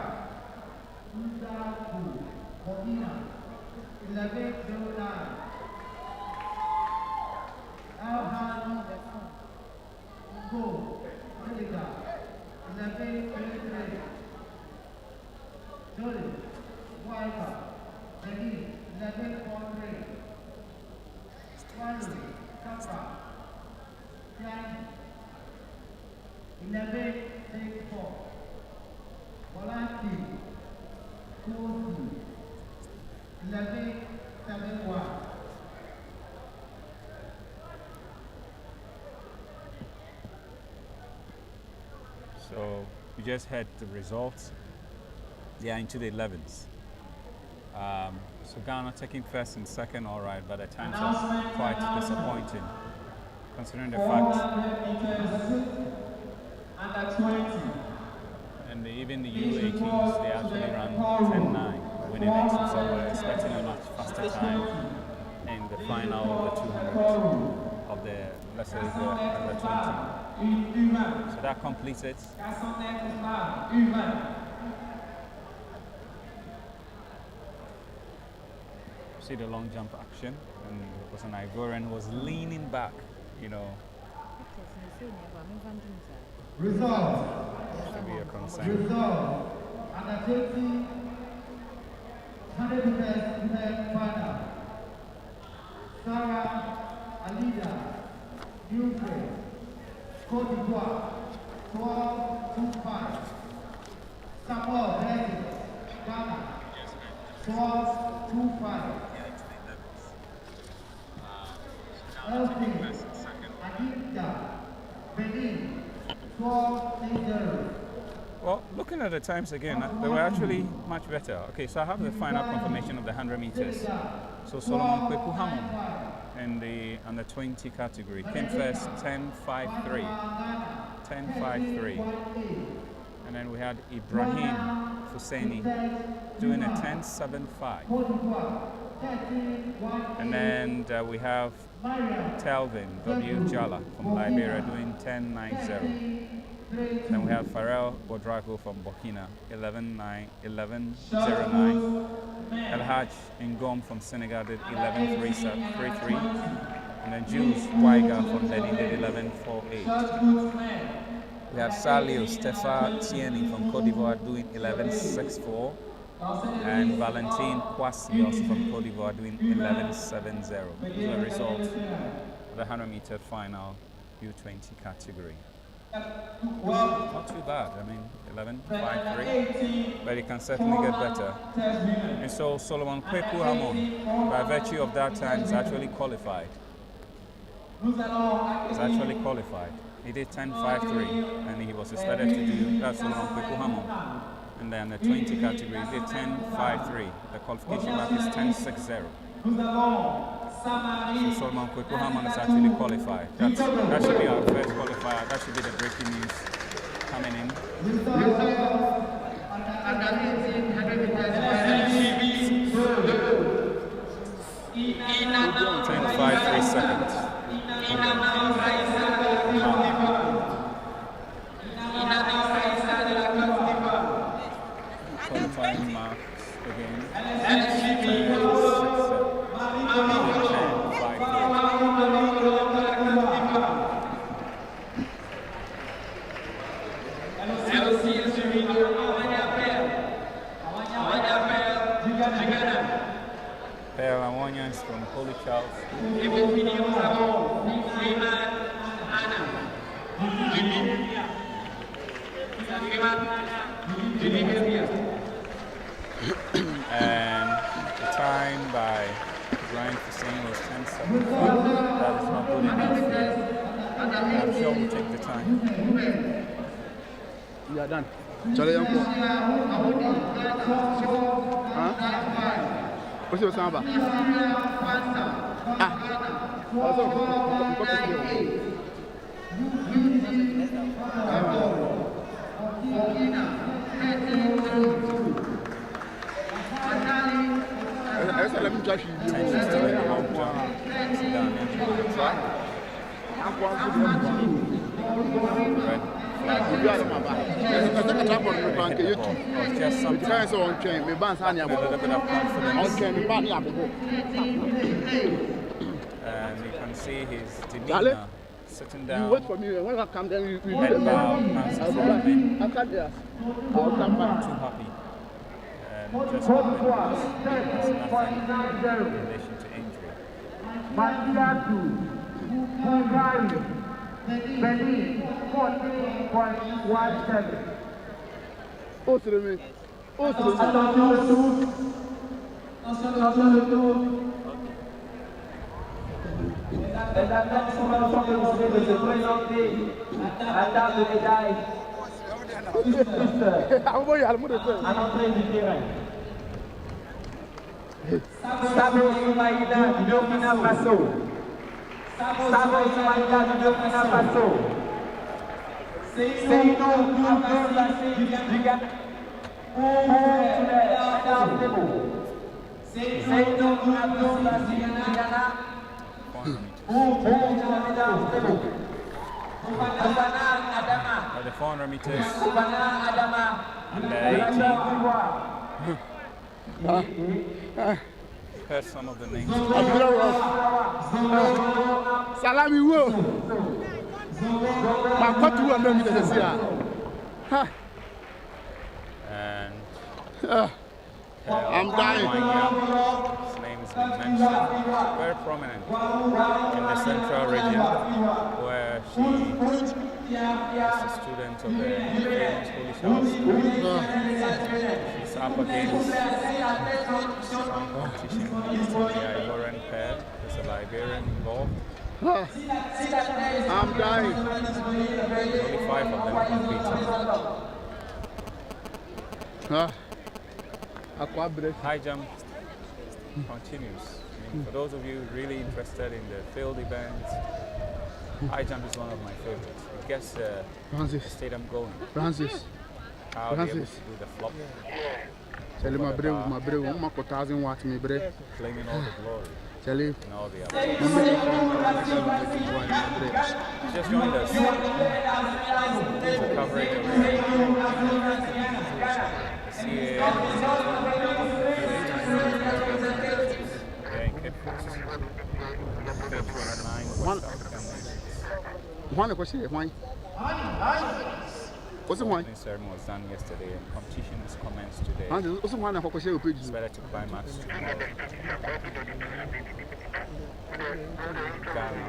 Udaku, Burkina, 11-09. Alhan Ngo, Senegal, 11-23. Jolly Waiba, Benin, 11-43. Swanu Kapa, Tian, 11-64. Volati Kosi, 11-71. So you just heard the results. They are into the 11s. So Ghana taking first and second, all right, but the times are quite disappointing, considering the fact. And even the U18s, they actually ran 10-9, winning it. So we're expecting a much faster time in the final of the 200 of the, let's say, the under 20. So that completes it. See the long jump action, and it was an Ivorian who was leaning back, you know. Result. Should be a concern. Result. Under 20, 100 meters final. Sarah Alida, Ukraine, Côte d'Ivoire, 12-2-5. Samuel Blessing, Ghana, 12-2-5. Elfie Adinda, Benin, 12-0. Well, looking at the times again, they were actually much better. Okay, so I have the final confirmation of the 100 meters. So Solomon Kweku Hammond in the under 20 category came first, 10-5-3. 10-5-3. And then we had Ibrahim Husseini doing a 10-7-5. And then we have Telvin W. Jala from Liberia doing 10-9-0. Then we have Pharrell Bodrago from Burkina 11-0-9. El Haj Ngom from Senegal did 11-3-3. And then Jules Waiga from Benin did 11-4-8. We have Salio Stefa Tieni from Cote d'Ivoire doing 11-6-4. and Valentine Kwasios from Cote d'Ivoire doing 11.70. The result of the 100-meter final U20 category. Not too bad. I mean, 11.53, but it can certainly get better. And so Solomon Kweku Hamon, by virtue of that time, is actually qualified. He did 10.53, and he was expected to do that. Solomon Kweku Hamon. And then the 20 category, he did 10.53. The qualification mark is 10.60. So Solomon Kweku Hamon is actually qualified. That should be our first qualifier. That should be the breaking news coming in. 10.53 seconds. Qualifying marks again. 10.53. From Holy Charles. And the time by Brian Hussein was 10.75. That is not good enough. I'm sure we'll take the time. We are done. Charlie, uncle. Huh? What's your samba? Let me judge you. And you can see his demeanor sitting down. You wait for me. When I come, then we head bowed, hands in front of him. I'll come back. Too happy. And just has nothing in relation to injury. Oh, to the me. Oh, to the me. Les athlètes sont maintenant décidés de se présenter à table de médaille à l'entrée du terrain. Sabo Soumaïda du Burkina Faso. Sabo Soumaïda du Burkina Faso. Seydou Abdoulassé du Ghana. Seydou Abdoulassé du Ghana. The 400 meters under 18. Heard some of the names. Salami wo. Ma kwatu 100 meters here. And I'm dying. His name has been mentioned, very prominent in the central region, where she is a student of the famous Holy Charles School. She's up against some competition with the Ivorian pair. There's a Liberian involved. I'm dying. Only 5 of them competing. High jump continues. I mean, for those of you really interested in the field events, high jump is one of my favorites. It gets the stadium going. Francis. How they able to do the flop. Tell my brother, 1,000 watts, my brother. Claiming all the glory. Tell him. And all the others. Just joined us. There's a coverage of the One question, why? What's the one? The ceremony was done yesterday and competition is commenced today. What's the one? It's better to climax tomorrow. Ghana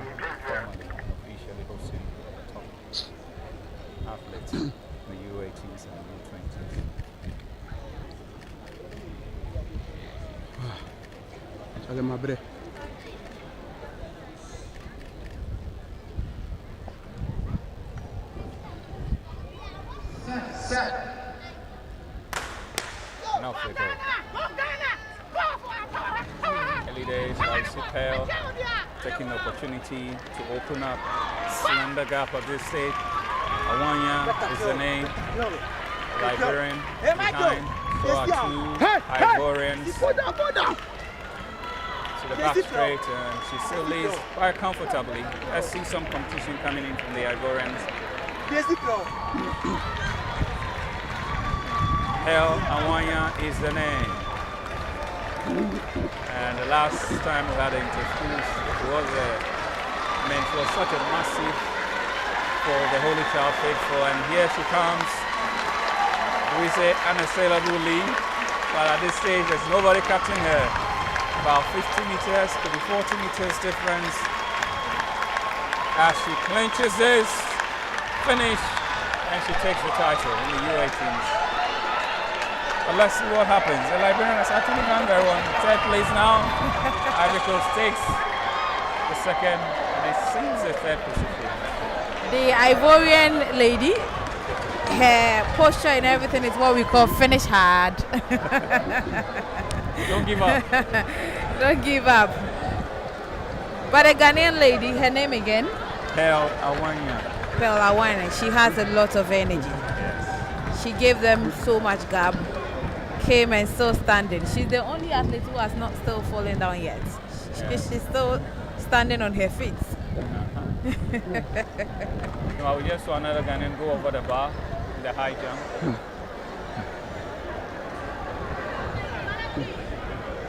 formally officially hosting top athletes, the U18s and the U20s. Allez, ma bre. Now they go. Early days, I see Pearl taking the opportunity to open up slender gap at this stage. Awanya is the name. Liberian behind. So are two Ivorians. To the back straight, and she still leads quite comfortably. Let's see some competition coming in from the Ivorians. Hell Awanya is the name. And the last time we had an interview, she was such a massive for the Holy Child faithful, and here she comes. We say unassailable lead, but at this stage there's nobody catching her. About 50 meters to the 40 meters difference as she clinches this finish and she takes the title in the U18s. But let's see what happens. The Liberian has actually done very well. Third place now. Ivory Coast takes the second and it seems the third position. The Ivorian lady, her posture and everything is what we call finish hard. Don't give up. Don't give up. But a Ghanaian lady, her name again? Pearl Awanya. Pearl Awanya. She has a lot of energy. Yes. She gave them so much gap, came and still standing. She's the only athlete who has not still fallen down yet. Yes. She's still standing on her feet. No, we just saw another Ghanaian go over the bar in the high jump.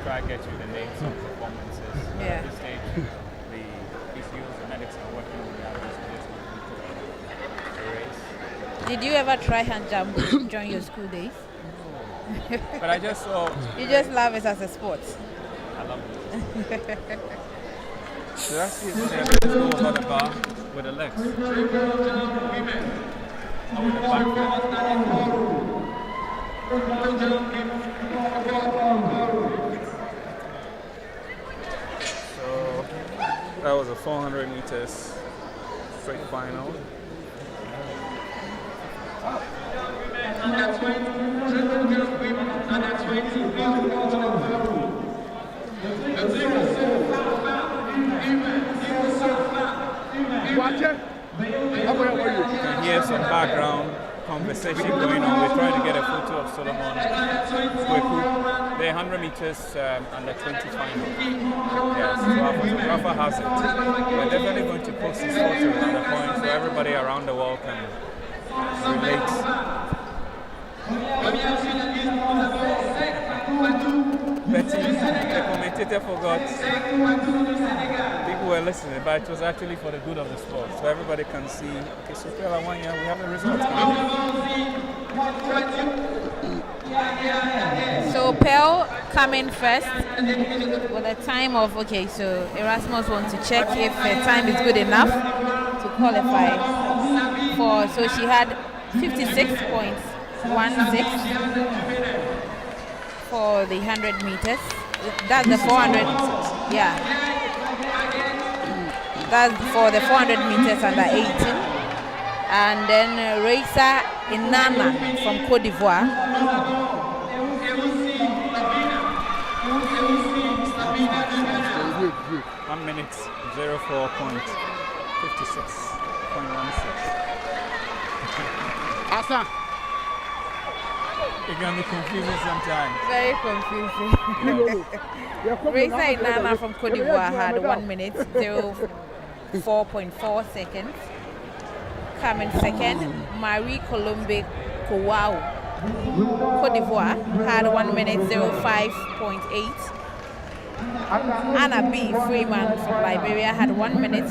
Try to get you the names of performances. Yeah. At this stage, the physios and medics are working on the athletes to race. Did you ever try hand jump during your school days? But I just saw. You just love it as a sport. I love it. So that's it. Let's go over the bar with the legs. Or with the back. So that was a 400 meters straight final. You can hear some background conversation going on. We're trying to get a photo of Solomon. The 100 meters under 20 final. Yes, so our photographer has it. We're definitely going to post this photo at the point so everybody around the world can relate. Betty, the commentator forgot. People were listening, but it was actually for the good of the sport. So everybody can see, okay, so Pearl Awanya, we have the results coming. So Pearl coming first with a time of, okay, so Erasmus wants to check if her time is good enough to qualify for, so she had 56.16 for the 100 meters. That's the 400, yeah. That's for the 400 meters under 18. And then Reisa Inana from Cote d'Ivoire. One minute, 04.56.16. Asa. It can be confusing sometimes. Very confusing. Reisa Inana from Cote d'Ivoire had 1 minute, 04.4 seconds. Coming second, Marie Colombe Kouao, Cote d'Ivoire, had 1 minute, 05.8. Anna B. Freeman from Liberia had 1 minute,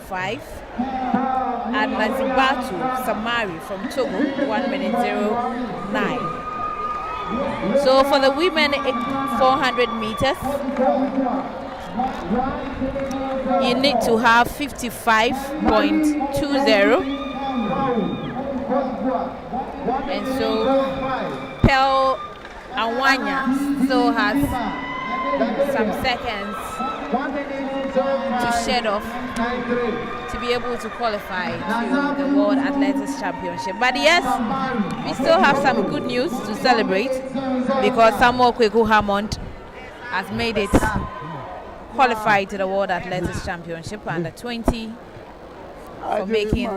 05. and Nazibatu Samari from Togo, 1:09. So for the women 400 meters, you need to have 55.20. And so Pearl Awanya still has some seconds to shed off to be able to qualify to the World Athletics Championship. But yes, we still have some good news to celebrate because Samuel Kweku Hammond has made it qualified to the World Athletics Championship under 20 for making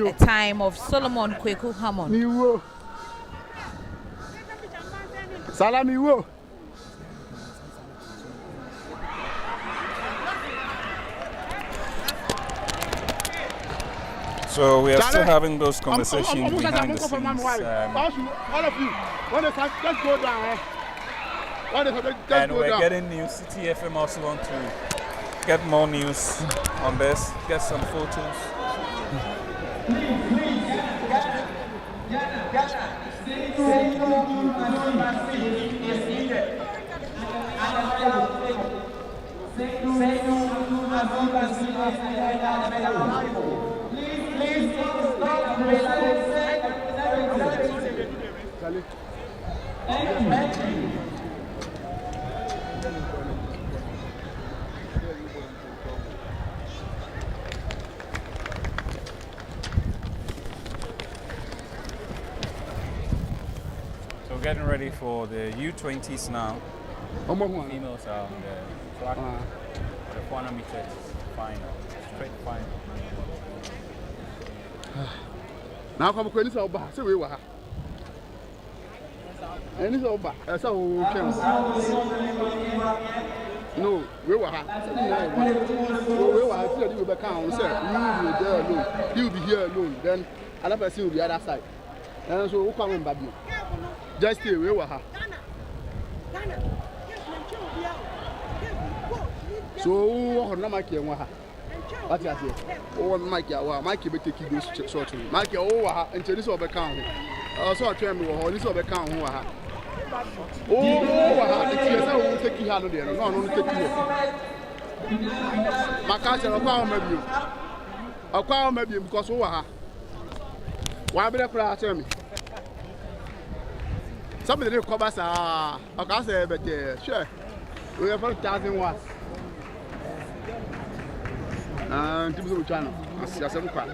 a time of Solomon Kweku Hammond. Salamiwo. So we are still having those conversations behind the scenes. All of you, when they start, just go down. And we're getting news. City FM also want to get more news on this, get some photos. So getting ready for the U20s now. Females are on the track for the 400 meters final, straight final. Now come to the Oba, so we were. And it's Oba, so no, we were. We were here, you will count, sir. You will be there alone. You will be here alone. Then another person will be the other side. And so we come in back. Just stay, we were. So, what am I here? What is it? Oh, Mikey, Mikey, be taking this short. Mikey, oh, and this over count. So I tell me, oh, this over count. Oh, it's a take you out there. No, take you. My cousin, I'll call maybe because over. Why be the crowd? Tell me. Somebody didn't cover us. I can't say, but sure. We have 1,000 watts. And people will channel. I see a seven crack.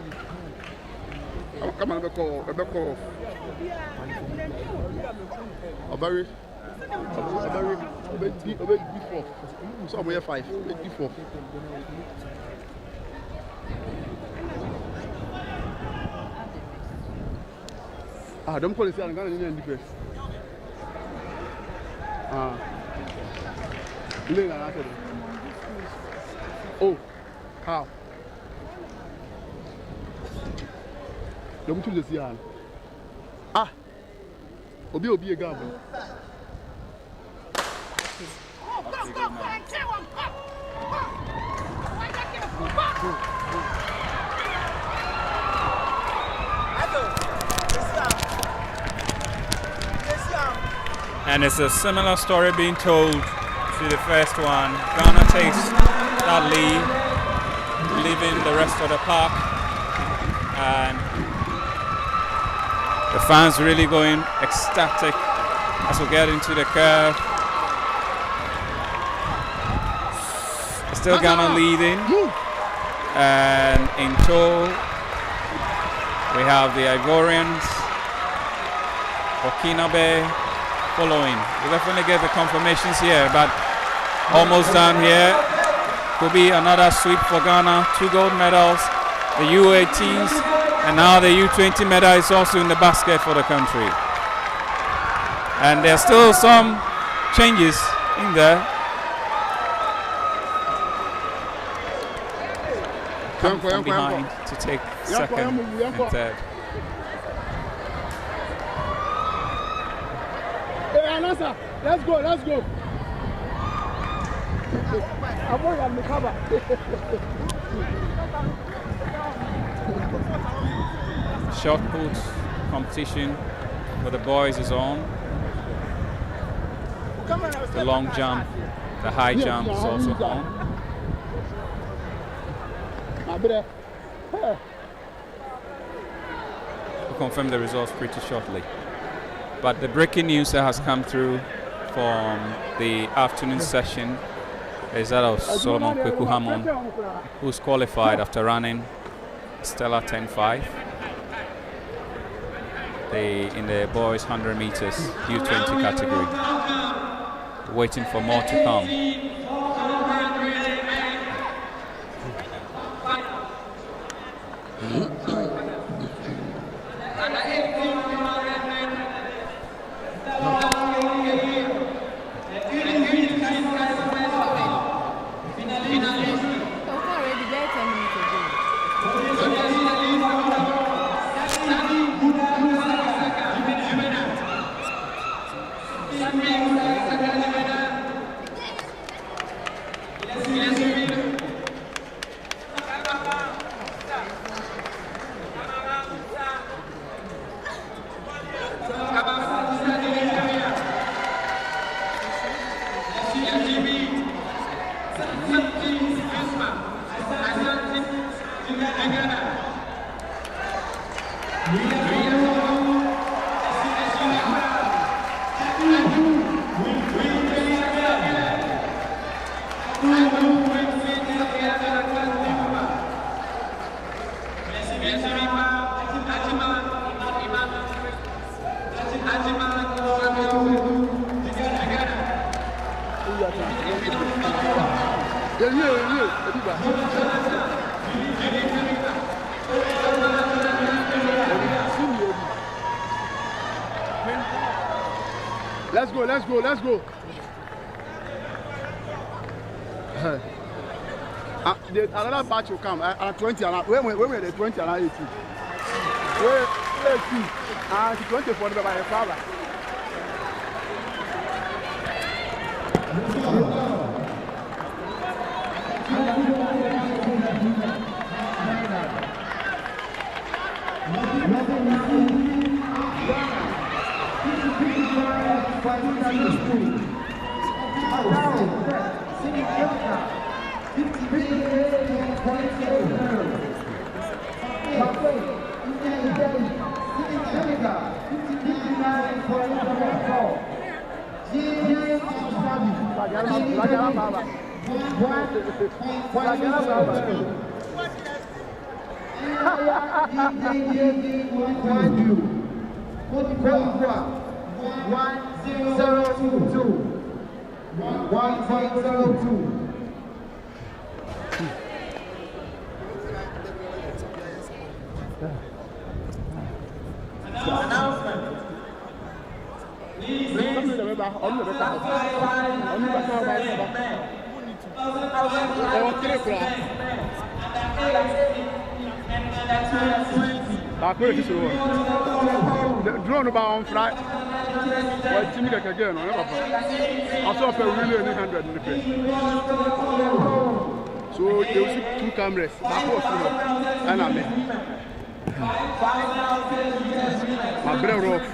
I'll come on, a back off. A very before. So we have 5, before. Don't call it. I'm going to need defense. Oh, how? Don't you see? Obi a gambler. And it's a similar story being told to the first one. Ghana takes that lead, leaving the rest of the park, and the fans really going ecstatic as we get into the curve. It's still Ghana leading, and in tow we have the Ivorians, Burkina following. We'll definitely get the confirmations here, but almost done here. Could be another sweep for Ghana. 2 gold medals, the U18s, and now the U20 medal is also in the basket for the country. And there's still some changes in there. Come from behind to take second and third. Let's go. Avoid the cover. shot put competition for the boys is on. The long jump, the high jump is also on. We'll confirm the results pretty shortly. But the breaking news that has come through from the afternoon session is that of Solomon Kweku Hammond, who's qualified after running stellar 10.5 in the boys 100 meters U20 category. Waiting for more to come. Let's go. Another batch will come. 20 and when we're the 20 and 18. We're 18 and 20 for the by a father. The drone about on flight. Well, Jimmy again, I saw a really 100 in the place. So you see 2 cameras, and I'm my brother off.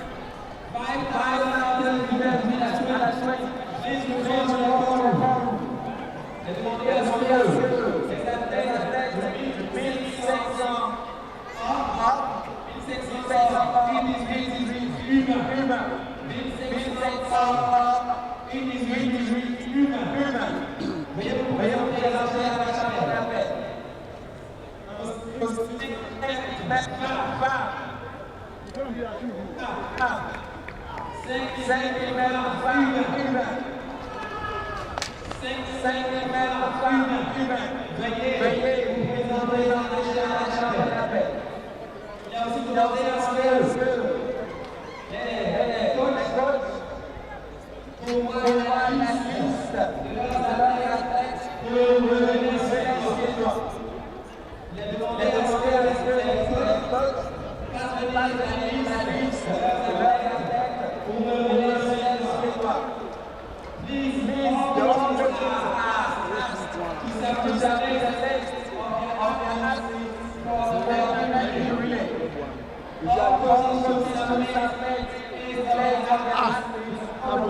suspect is the ladies of the athletes for the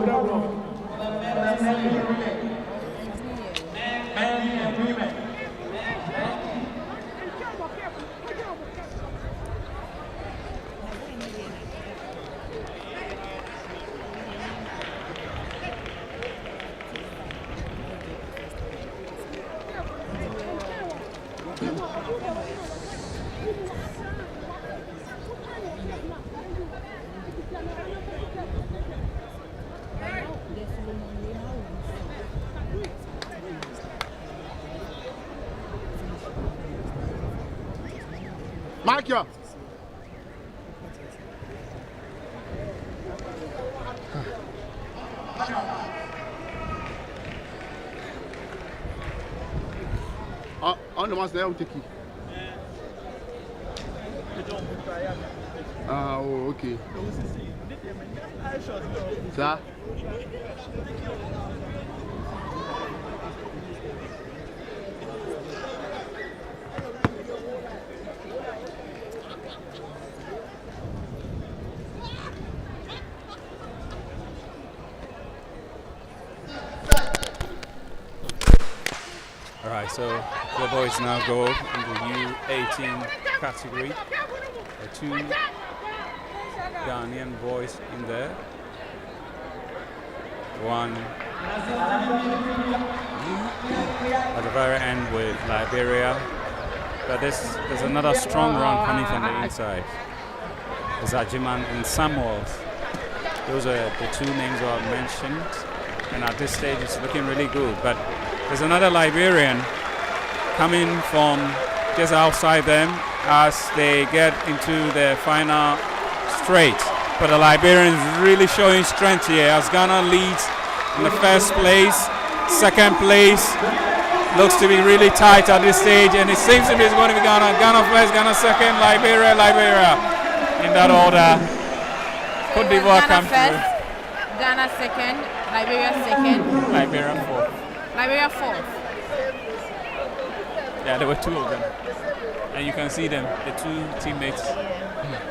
men's relay. Men and women. Michael. On the ones there, I'll take you. Oh, okay. Sir? All right, so the boys now go in the U18 category. The two Ghanaian boys in there. One at the very end with Liberia. But there's another strong run coming from the inside. There's Ajiman and Samuels. Those are the two names that I mentioned. And at this stage, it's looking really good. But there's another Liberian coming from just outside them as they get into the final straight. But the Liberians really showing strength here as Ghana leads in the first place. Second place looks to be really tight at this stage, and it seems to be it's going to be Ghana. Ghana first, Ghana second, Liberia. In that order. Cote d'Ivoire come through. Ghana second, Liberia second. Liberia fourth. Liberia fourth. Yeah, there were two of them. And you can see them, the two teammates,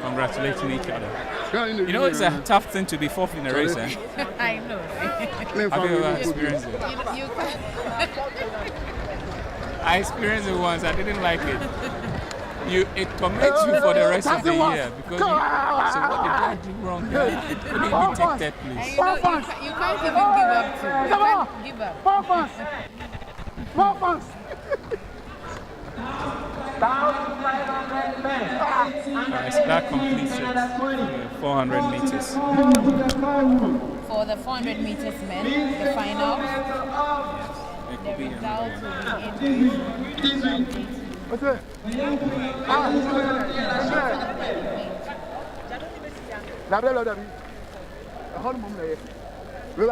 congratulating each other. You know, it's a tough thing to be fourth in a race, eh? I know. Have you ever experienced it? I experienced it once, I didn't like it. It torments you for the rest of the year because you say, what did I do wrong here? I couldn't even take that place. You can't even give up to. You can't give up. More fans. Right, so that completes it. 400 meters. For the 400 meters men, the final, the It result will be in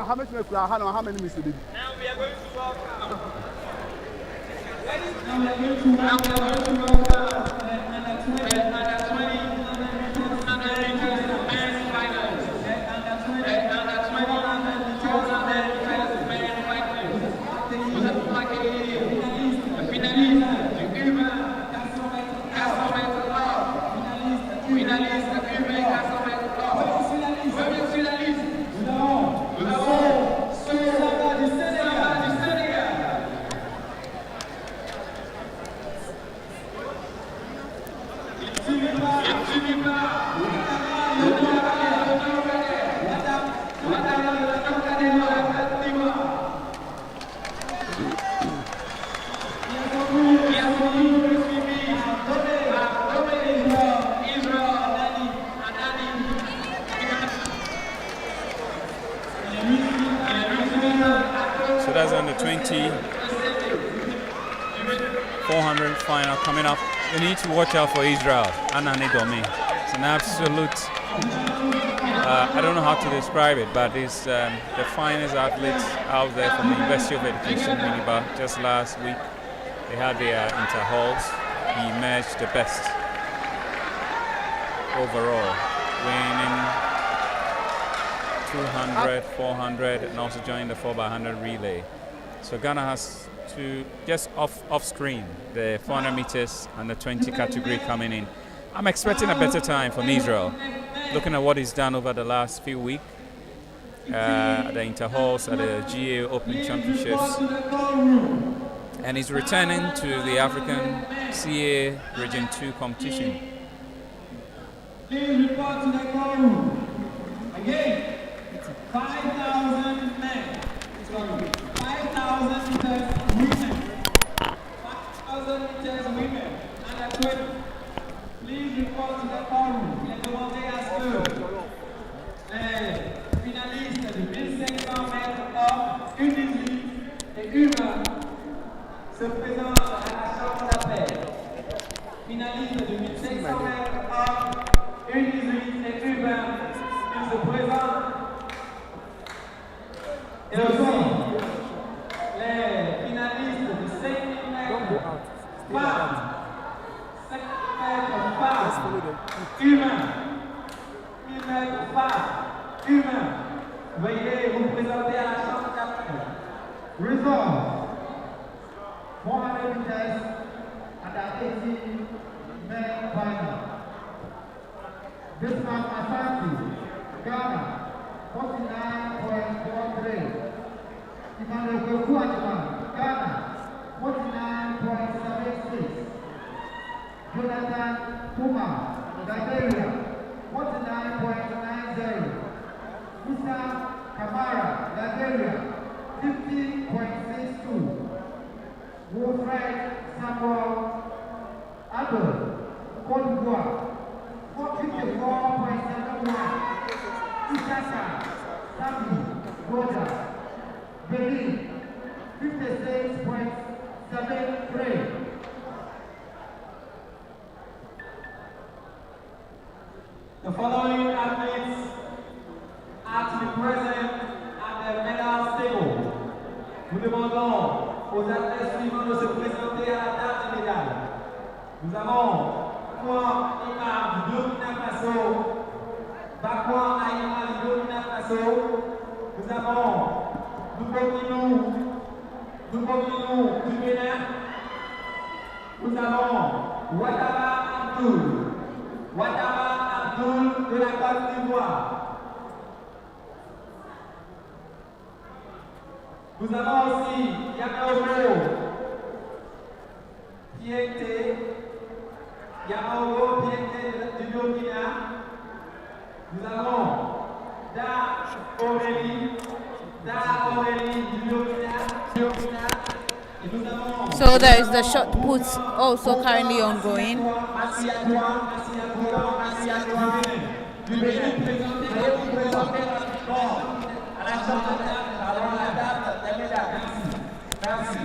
How much how many minutes did Now we are going to welcome. Now we are going to welcome the under 20 men's finals. The under 20 men's finals. Vous êtes plaqués. Le finaliste du U20 400 mètres d'or. Finaliste du U20 400 mètres d'or. Revenez sur la liste. Nous avons Samba du Sénégal. So that's under 20, 400 final coming up. You need to watch out for Israel. Anani Domi. It's an absolute, I don't know how to describe it, but it's the finest athletes out there from the University of Education, Winneba. Just last week, they had their inter-halls. He emerged the best overall, winning 200, 400, and also joined the 4x100 relay. So Ghana has to, just off screen, the 400 meters and the 20 category coming in. I'm expecting a better time from Israel. looking at what he's done over the last few weeks at the Interhalls, at the GA Open Championships. And he's returning to the African CA Region 2 competition. Please report to the call room. Again, 5,000 men. Sorry, 5,000 meters women. 5,000 meters women. Under 20. Please report to the call room. Les demandez à ce que les finalistes de 1500 mètres hommes, unis et humains se présentent à la chambre d'appel. Finalistes de 1500 mètres hommes, unis et humains, ils se présentent. Et aussi, les finalistes de 5000 mètres femmes, 5000 mètres femmes, humains, 1000 mètres femmes, humains. Veuillez vous présenter à la chambre d'appel. Resolve. 400 meters at the 18 men final. This man Asante, Ghana, 49.43. Emmanuel Kwekuajiman, Ghana, 49.76. Jonathan Kuma, Liberia, 49.90. Musa Kamara, Liberia, 50.62. Wilfred Samuel Adol, Côte d'Ivoire, 54.71. Isaka Sami Goda, Benin, 56.73. The following athletes are to be present at the medal table. Nous demandons aux athlètes suivants de se présenter à la table des médailles. Nous avons Kouan Imam du Burkina Faso, Bakouan Aïma du Burkina Faso. Nous avons Dubokinou du Bénin. Nous avons Ouattara Abdul de la Côte d'Ivoire. Nous avons aussi Yamaogo Piente du Burkina. Nous avons Da Aurélie du Burkina. Et nous avons So there is the shot put also currently ongoing. Du Bénin, présenter à la chambre avant la date des médailles. Merci.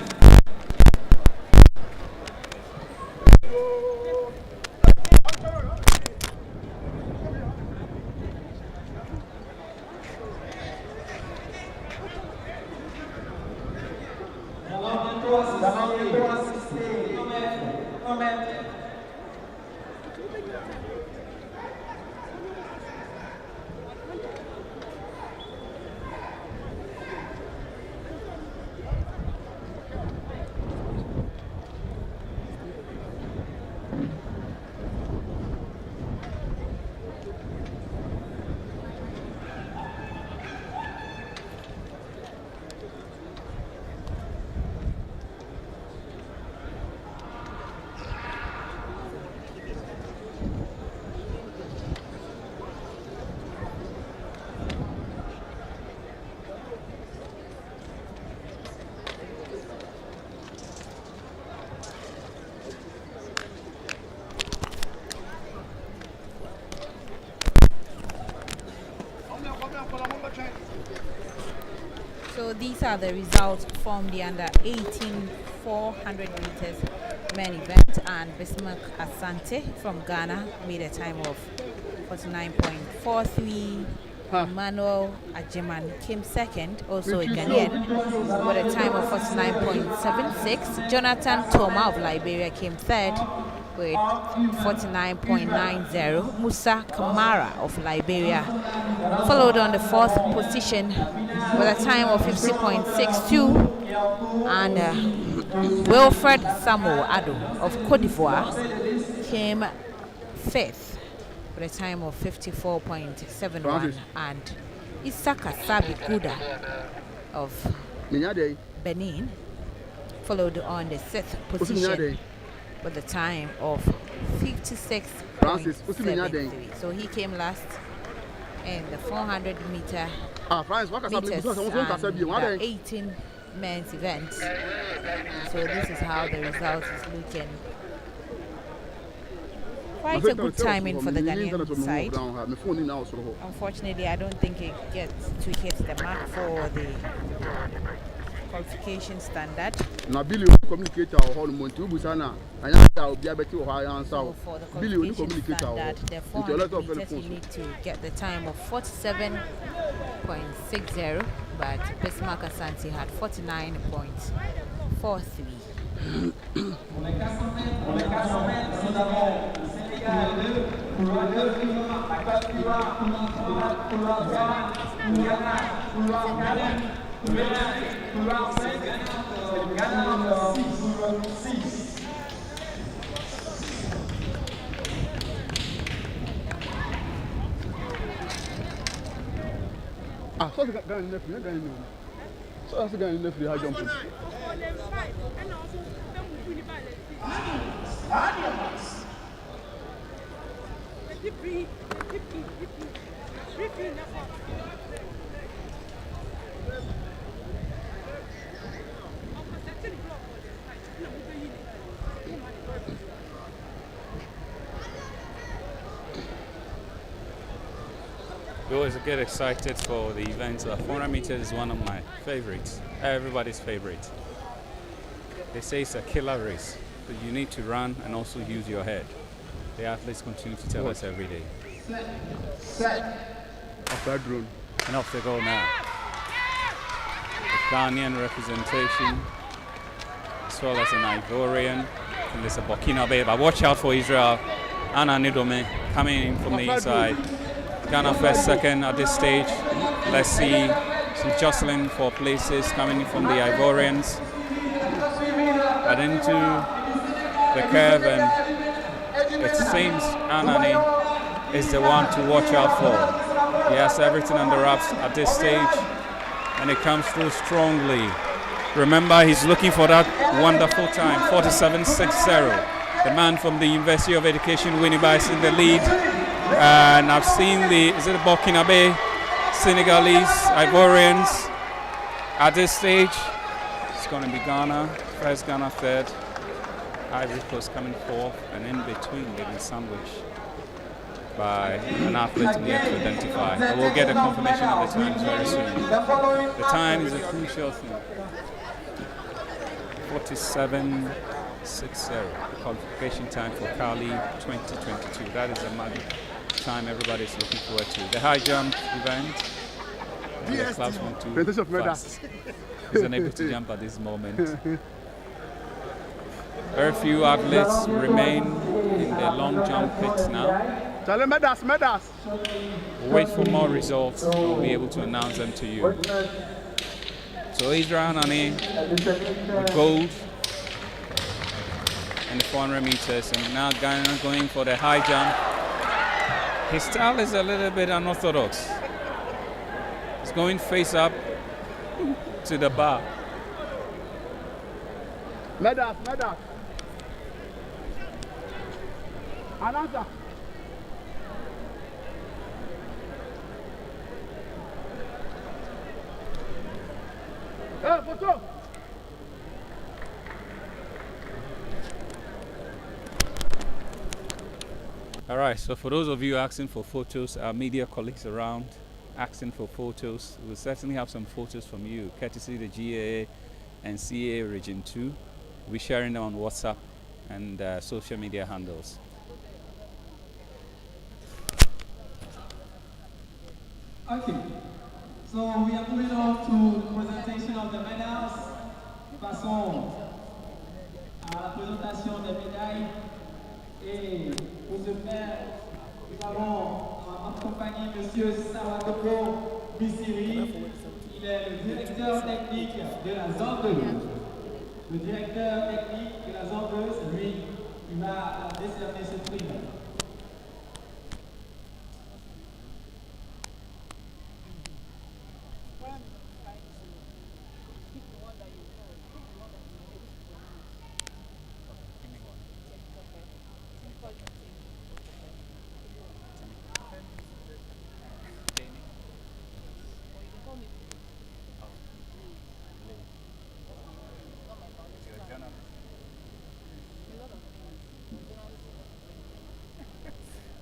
So these are the results from the under 18 400 meters men event, and Bismarck Asante from Ghana made a time of 49.43. Emmanuel Ajiman came second, also a Ghanaian, with a time of 49.76. Jonathan Toma of Liberia came third with 49.90. Musa Kamara of Liberia followed on the fourth position with a time of 50.62, and Wilfred Samuel Ado of Cote d'Ivoire came fifth with a time of 54.71. Francis. And Isaka Sabi Kuda of Minyade. Benin followed on the 6th Minyade. position with a time of 56.73. Francis, So he came last in the 400 meter Francis, what meters and 18 men's event. So this is how the result is looking. Quite a good timing for the Ghanaian side. Unfortunately, I don't think it gets to hit the mark for the qualification standard. Na Billy communicator or Montu Busana, and I'll be able to hire answer. So for the qualification standard, the 400 meters you need to get the time of 47.60, but Bismarck Asante had 49.43. So the guy in the free, so that's the guy in the free high jumping. We always get excited for the events. 400 meters is one of my favorites, everybody's favorite. They say it's a killer race, but you need to run and also use your head. The athletes continue to tell us every day. Off that drone. And off they go now. The Ghanaian representation, as well as an Ivorian, and there's a Burkina Faso. But watch out for Israel. Anna Nidome coming in from the inside. Ghana first, second at this stage. Let's see some jostling for places coming from the Ivorians. But into the curve, and it seems Anani is the one to watch out for. He has everything on the wraps at this stage, and it comes through strongly. Remember, he's looking for that wonderful time, 47.60. The man from the University of Education, Winneba, is in the lead. And I've seen the Burkina Faso, Senegalese, Ivorians at this stage. It's going to be Ghana, first Ghana third, Ivory Coast coming fourth, and in between getting sandwiched by an athlete we have to identify. But we'll get a confirmation of the times very soon. The time is a crucial thing. 47.60, the qualification time for Cali 2022. That is a magic time everybody's looking forward to. The high jump event. The class 1-2 fast. He's unable to jump at this moment. Very few athletes remain in the long jump pits now. We'll wait for more results and we'll be able to announce them to you. So Israel Nani with gold in the 400 meters, and now Ghana going for the high jump. His style is a little bit unorthodox. He's going face up to the bar. Medas. Ananta. Photo. All right, so for those of you asking for photos, our media colleagues around asking for photos, we'll certainly have some photos from you, courtesy the GAA and CA Region 2. We'll be sharing them on WhatsApp and social media handles. Okay, so we are moving on to the presentation of the medals. Passons à la présentation des médailles. Et pour ce faire, nous avons en compagnie M. Sawadoko Bissiri. Il est le directeur technique de la zone 2. Le directeur technique de la zone 2, c'est lui qui va décerner ce prix.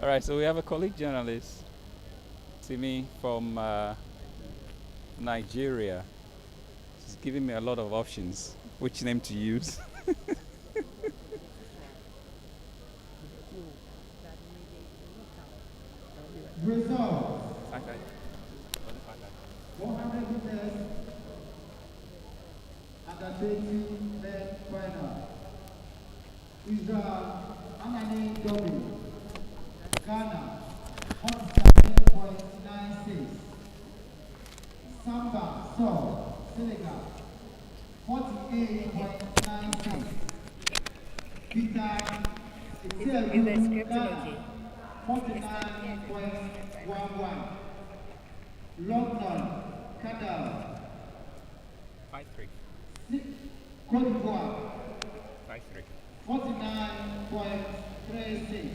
All right, so we have a colleague journalist, Simi, from Nigeria. She's giving me a lot of options, which name to use. Results. Okay. 100 meters under 20 men final. Israel Anani Domi, Ghana 47.96. Samba So, Senegal 48.96. Peter Is the script Ghana okay? 49.11. London, Cadal, 5-3. Côte d'Ivoire 5-3. 49.36.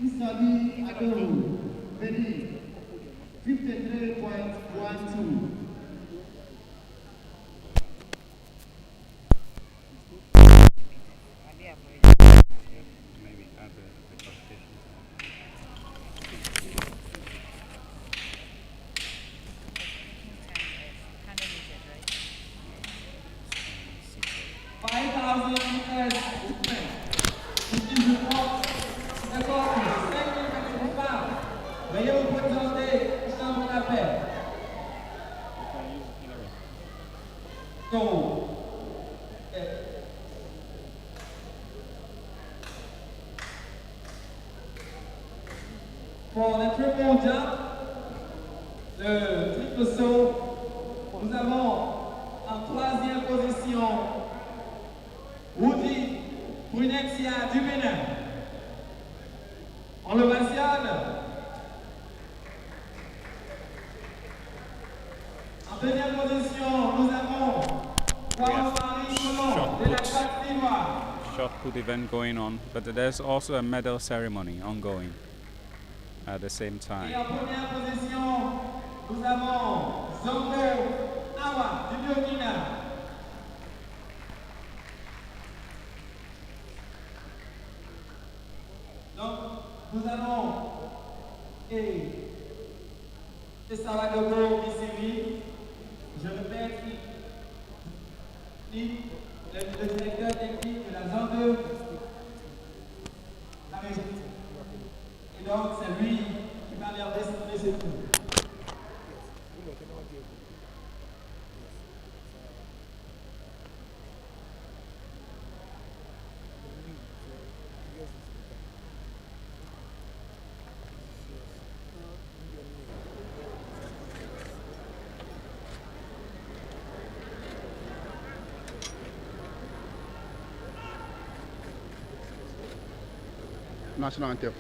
Isabi Adoru, Benin 53.12. Maybe add the qualification. 5,000 meters movement. This is report. D'accord, 5 minutes de départ. Veuillez vous présenter, Jean Bonaparte. Go. Pour le triple jump, le triple saut, nous avons en troisième position Woody Brunexia du Bénin. On l'ovationne. En deuxième position, nous avons Marie Colomb de la Côte d'Ivoire. Shot put event going on, but there's also a medal ceremony ongoing at the same Et time. en première position, nous avons Zongo Awa du Burkina. Donc, nous avons Sawadogo Misiri, je répète, le directeur technique de la zone 2. Et donc, c'est lui qui va leur dessiner ce tour. National anthem.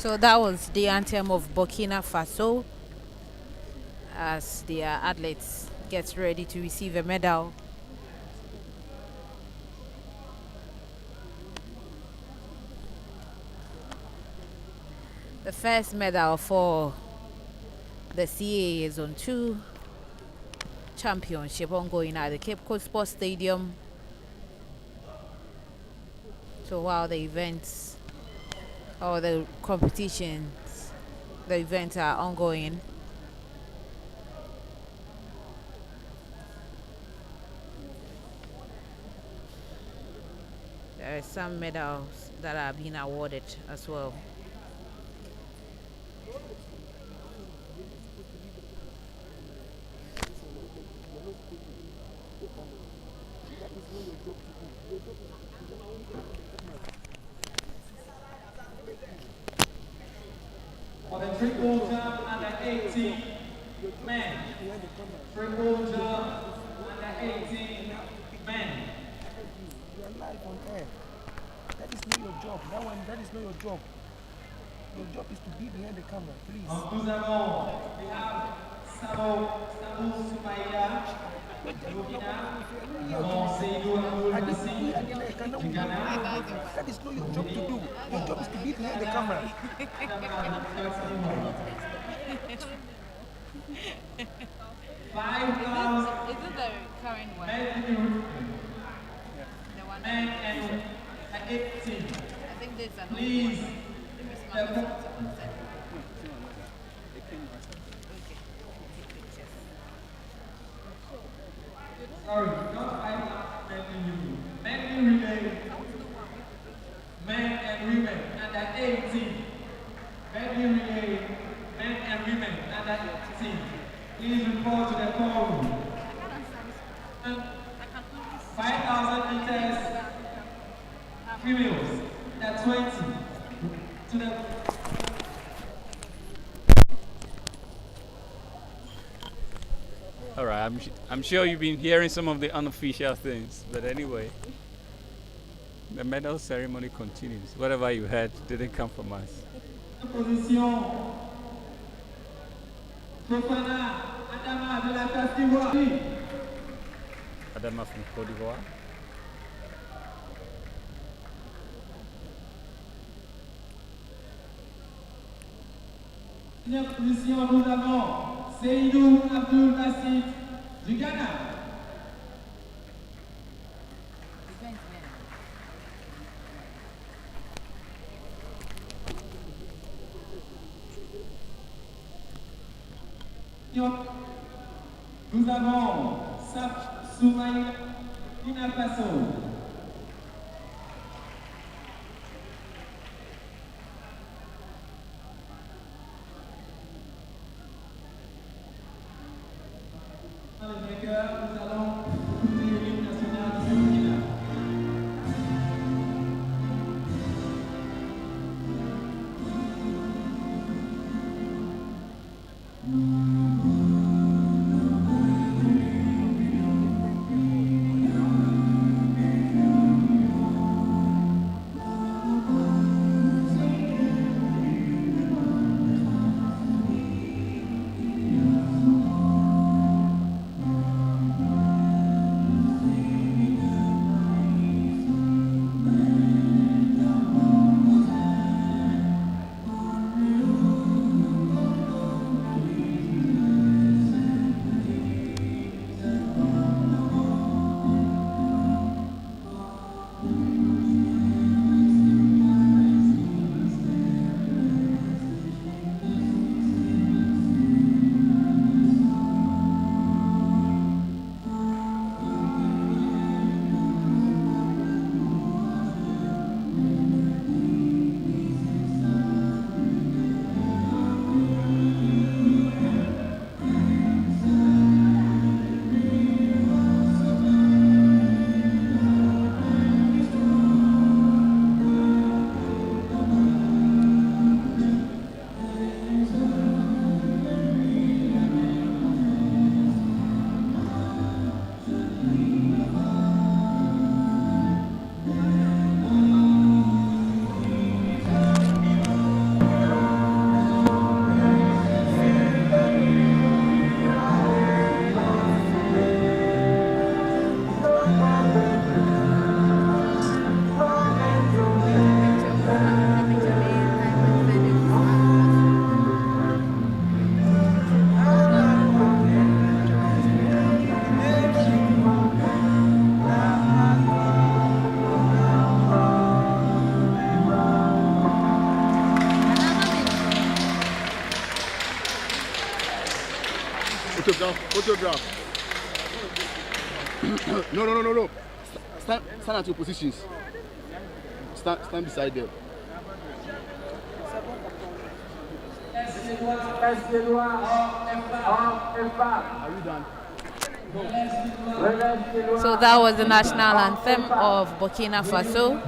So that was the anthem of Burkina Faso as their athletes get ready to receive a medal. The first medal for the CAA Zone 2 Championship ongoing at the Cape Coast Sports Stadium. So while the events or the competitions, the events are ongoing, there are some medals that are being awarded as well. For the triple jump under 18 men. Triple jump under 18 men. You are live on air. That is not your job. That is not your job. Your job is to be behind the camera, please. Nous avons, we have Sabo Soumaïa, Burkina. Nous avons Seydou Abdul-Nassi, du Ghana. That is not your job to do. Your job is to be behind the camera. 5,000 Is it the current one? men and 18. I think there's another Please. Sorry, not 5,000 men in relay. Men and women under 18. Men in relay. Men and women under 18. Please report to the call room. 5,000 meters females at 20 to the All right, I'm sure you've been hearing some of the unofficial things, but anyway, the medal ceremony continues. Whatever you heard didn't come from us. position. Fofana Adama de la Côte d'Ivoire. Adama from Côte d'Ivoire. Deuxième position, nous avons Seydou Abdul-Nassi du Ghana. Nous avons Soumaïa, Burkina Faso. Nous allons écouter l'hymne national du Burkina. Photograph. No. Stand at your positions. Stand beside them. Are you done? So that was the national anthem of Burkina Faso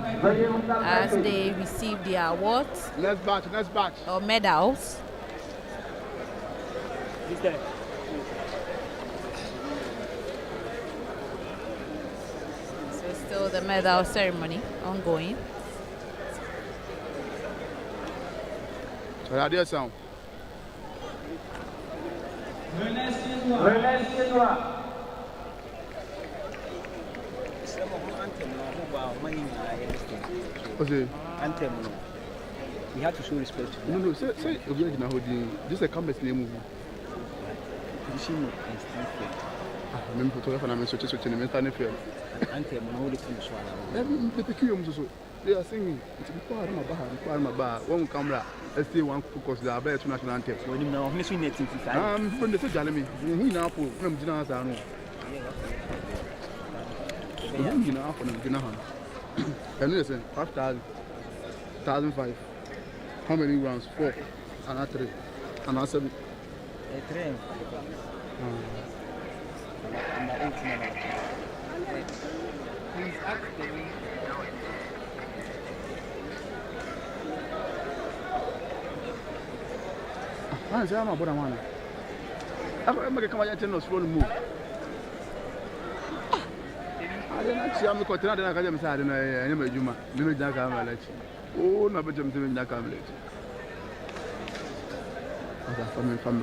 as they received their awards Next batch. or medals. So still the medal ceremony ongoing. So that there sound. Relais Suédois. What's it? Anthem. We have to show respect. No. Say, this is a campus name movie. Position and stand firm. I'm photographer and I'm switching the mental film. Anthem, no only thing so. They are singing. It's before my bar. One camera. Let's say one focus. They are better to national anthem. When you know, Miss Winneting. From the State Gallery. Who now for them? Dinas are no. Who now for them? Dinas. Can you listen? 5,000, 1,005. How many rounds? 4. And 3. And 7. 3. And 18. Please ask the I say I'm about one. I'm going to come and tell us to move. I don't see I'm going to tell you that I'm going to Juma. Let me just come and let you. Oh, no, but I'm doing that. Come let you. I'm from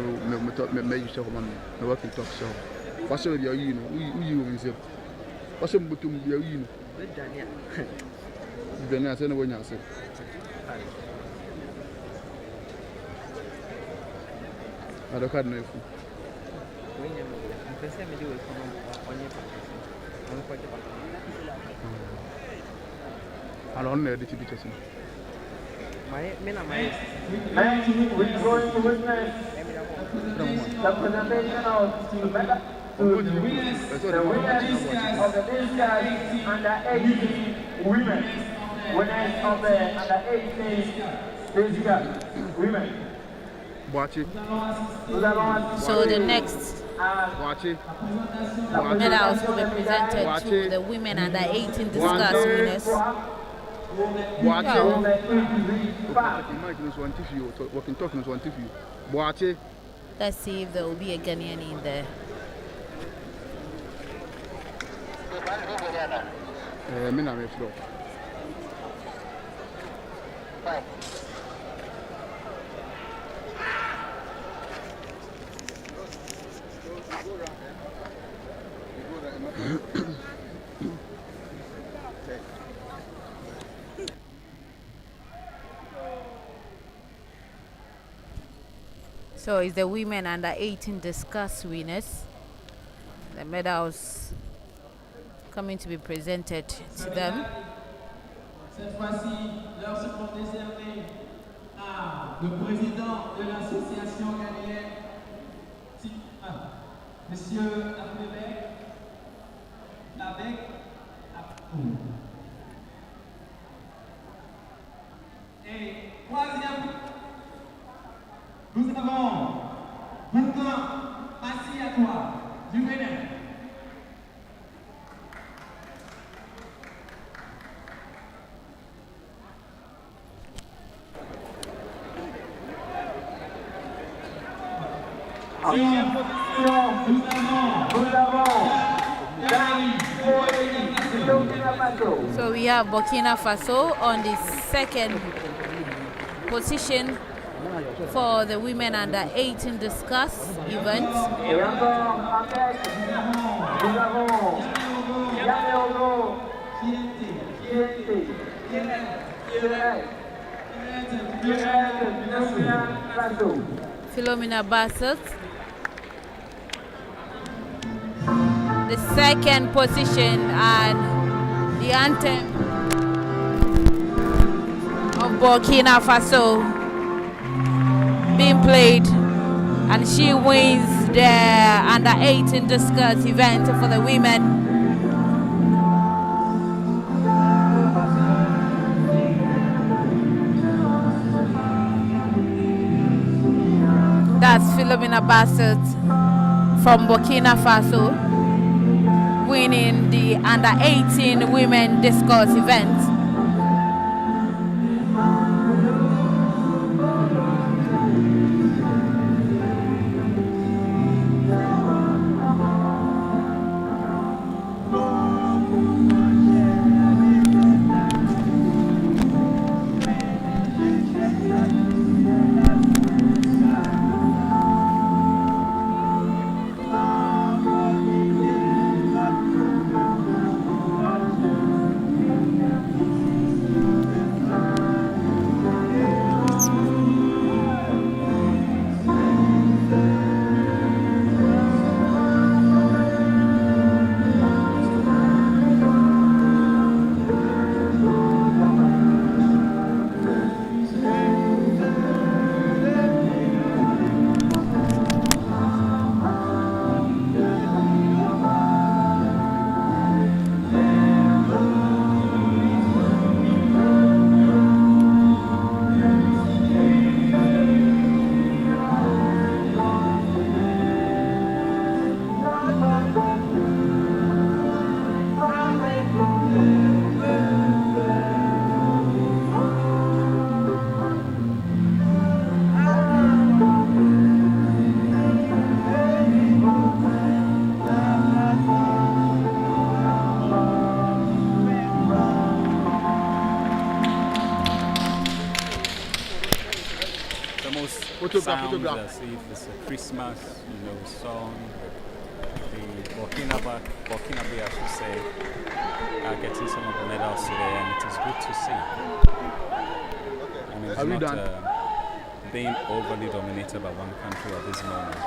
me make show man. No working talk show. What's your you know? Who you yourself? What's your bottom you know? Then I say no one else. I don't know if I don't know the TV chasing. And we're going to witness the presentation of the winners of the discus under 18 women. Winners of the under 18 discus women. Watch it. So the next Watch it. medals will be presented to the women under 18 discus winners. Watch it. Watch it. Let's see if there will be a Ghanaian in there. So it's the women under 18 discus winners. The medals coming to be presented to them. Cette fois-ci, leur seront décernés à le président de l'association ghanéenne, Monsieur avec et troisième, nous avons Burkina, assis à toi, du Bénin. So we have Burkina Faso on the second position for the women under 18 discus event. Philomena Bassett, the second position, and the anthem of Burkina Faso being played and she wins the under 18 discus event for the women. That's Philomena Bassett from Burkina Faso winning the under 18 women discus event. Sounds as if it's a Christmas, song. The Burkinabe, I should say, are getting some of the medals today, and it is good to see. And it's not being overly dominated by one country at this moment.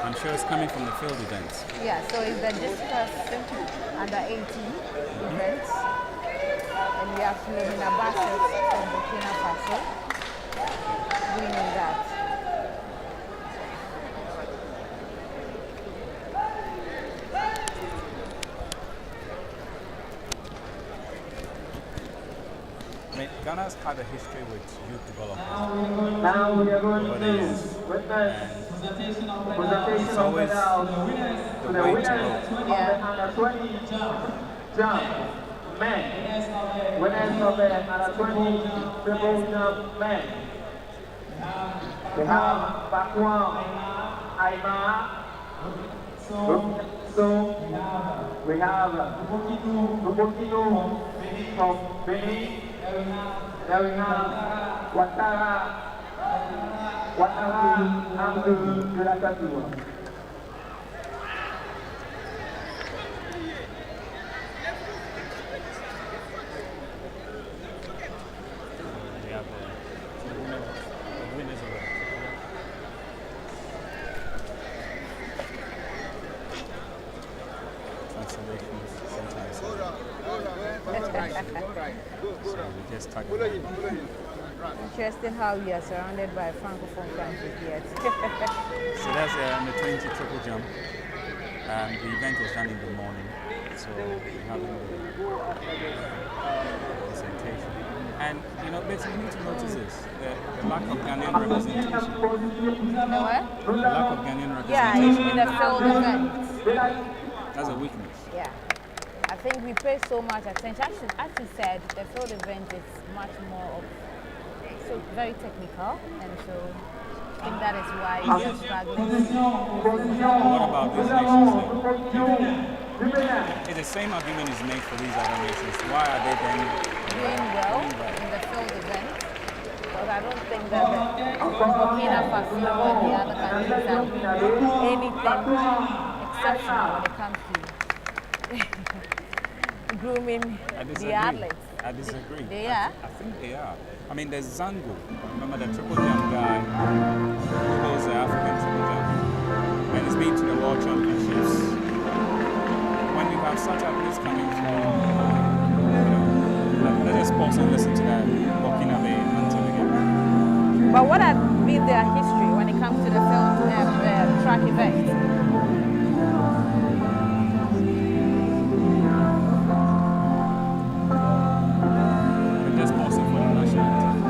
I'm sure it's coming from the field events. Yeah, so it's the discus under 18 events, and we have Philomena Bassett from Burkina Faso winning that. Ghana's had a history with youth development Now we are going over to the years. presentation of the It's always the way to go. under 20 jump men. Winners of the under 20 triple jump men. We have Bakwan, Aima, so we have Burkina from Benin. There we have Ouattara Hamdou de la Catou. We have the winners of it. Translations sometimes. So we just talk about it. Interesting how we are surrounded by francophone countries yet. So that's the 20 triple jump. The event was done in the morning, so we're having the presentation. And basically you need to notice this, the lack of Ghanaian representation. The what? The lack of Ghanaian representation. Yeah, in the field events. That's a weakness. Yeah. I think we pay so much attention. As you said, the field event is much more of very technical, and so I think that is why we are struggling. What about these nations then? If the same argument is made for these other nations, why are they then doing well in the field event? Because I don't think that Burkina Faso or the other countries are doing anything exceptional when it comes to grooming the athletes. I disagree. They are? I think they are. I mean, there's Zango. Remember the triple jump guy who was the African triple jump and he's been to the World Championships. When you have such athletes coming from, let us pause and listen to that Burkina Faso Anthem again. But what has been their history when it comes to the field khaki vest. We're just pausing for the national anthem.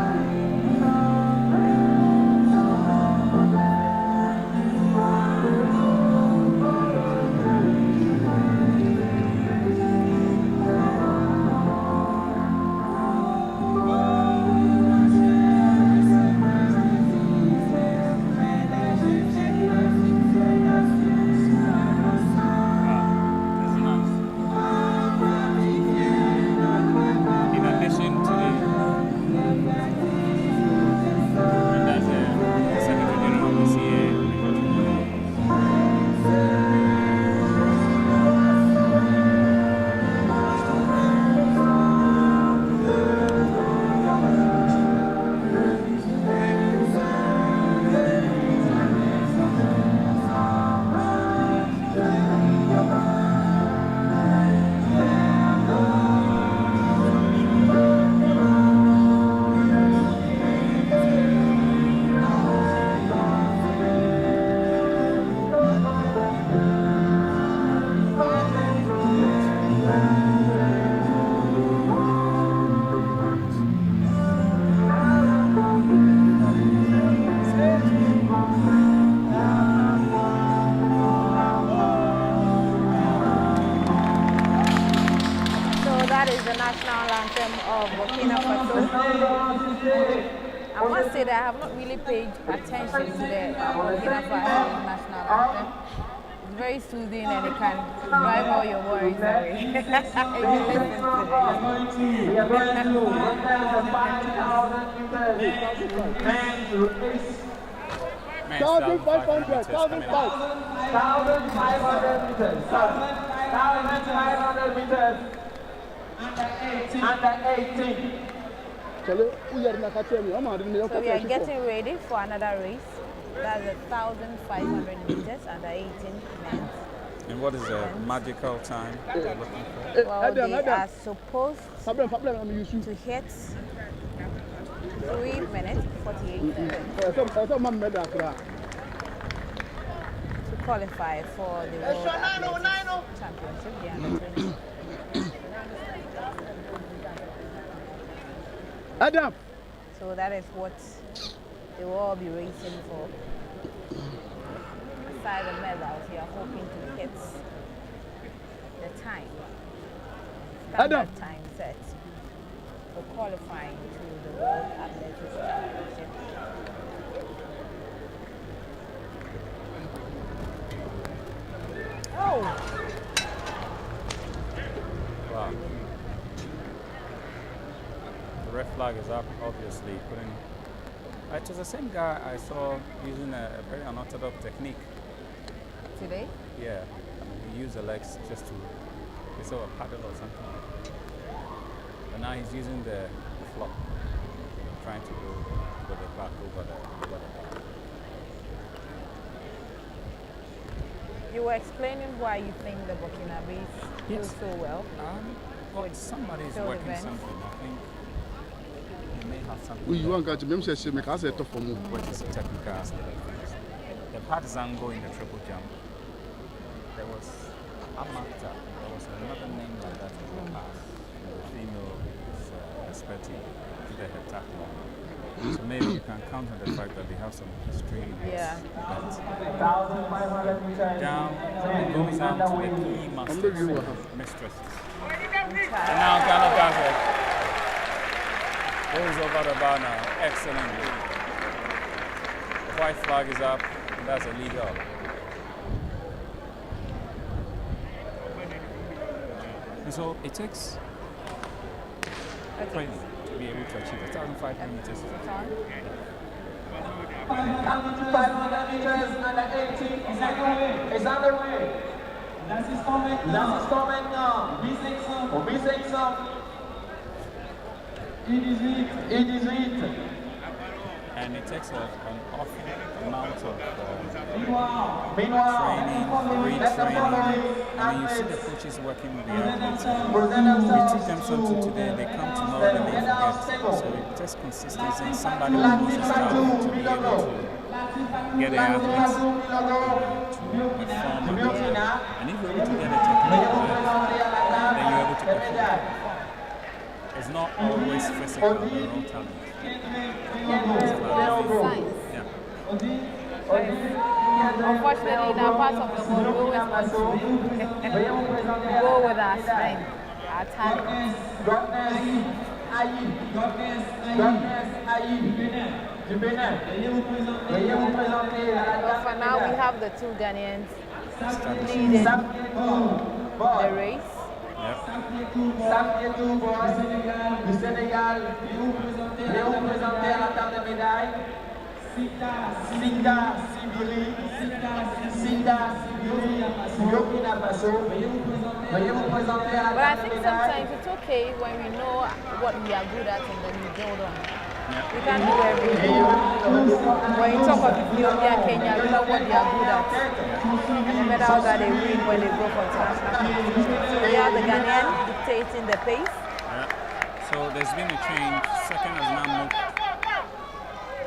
That is the national anthem of Burkina Faso. I must say that I have not really paid attention to the Burkina Faso national anthem. It's very soothing and it can drive all your worries away. If you listen to it. 1,500 meters. 1,500 meters. Under 18. So we are getting ready for another race. That's 1,500 meters under 18 men. And what is the magical time they're looking for? Well, they are supposed to hit 3 minutes 48 seconds to qualify for the World Athletics Championship. The under 20. Adam. So that is what they will all be racing for. Aside the medals, we are hoping to hit the time. Standard time set for qualifying to the World Athletics Championship. Oh! Wow. The red flag is up, obviously. It was the same guy I saw using a very unorthodox technique. Today? Yeah. He used the legs just to, they saw a paddle or something. But now he's using the flop, trying to go with the back over the back. You were explaining why you think the Burkinabes do so well. Well, somebody's working something. I think they may have something. You want to make sure you make us a tough for me. What is a technical aspect of things? The partisan go in the triple jump. There was Amata. There was another name like that in the past. The female is expecting to the heptathlon. So maybe you can count on the fact that they have some history in this event. Down, it goes down to the key mistresses. And now Ghana does it. Goes over the bar now, excellently. The white flag is up, and that's illegal. And so it takes training to be able to achieve 1,500 meters. 500 meters under 18 is underway. Das ist coming now. U18. and it takes an awful amount of training, retraining. I mean, you see the coaches working with the athletes. We teach them something today, they come tomorrow, then they forget. So it takes consistency, and somebody who knows his stuff to be able to get the athletes to perform at the time. And if you're able to get a technique right, then you're able to perform. It's not always physical, they're all talent. Yeah. Unfortunately, in our part of the world, we always want to go with our strength, our talent. But for now, we have the two Ghanaians leading the race. Du Sénégal, représenté à la table de médaille. Sida Sibiri, Burkina Faso. Veuillez vous présenter à la But I table de think médaille. sometimes it's okay when we know what we are good at and then we build on. We can't do everything. When you talk of Ethiopia, Kenya, we know what they are good at. And the medals that they win when they go for international competition. So we have the Ghanaian dictating the pace. Yeah. So there's been a change. Second has now moved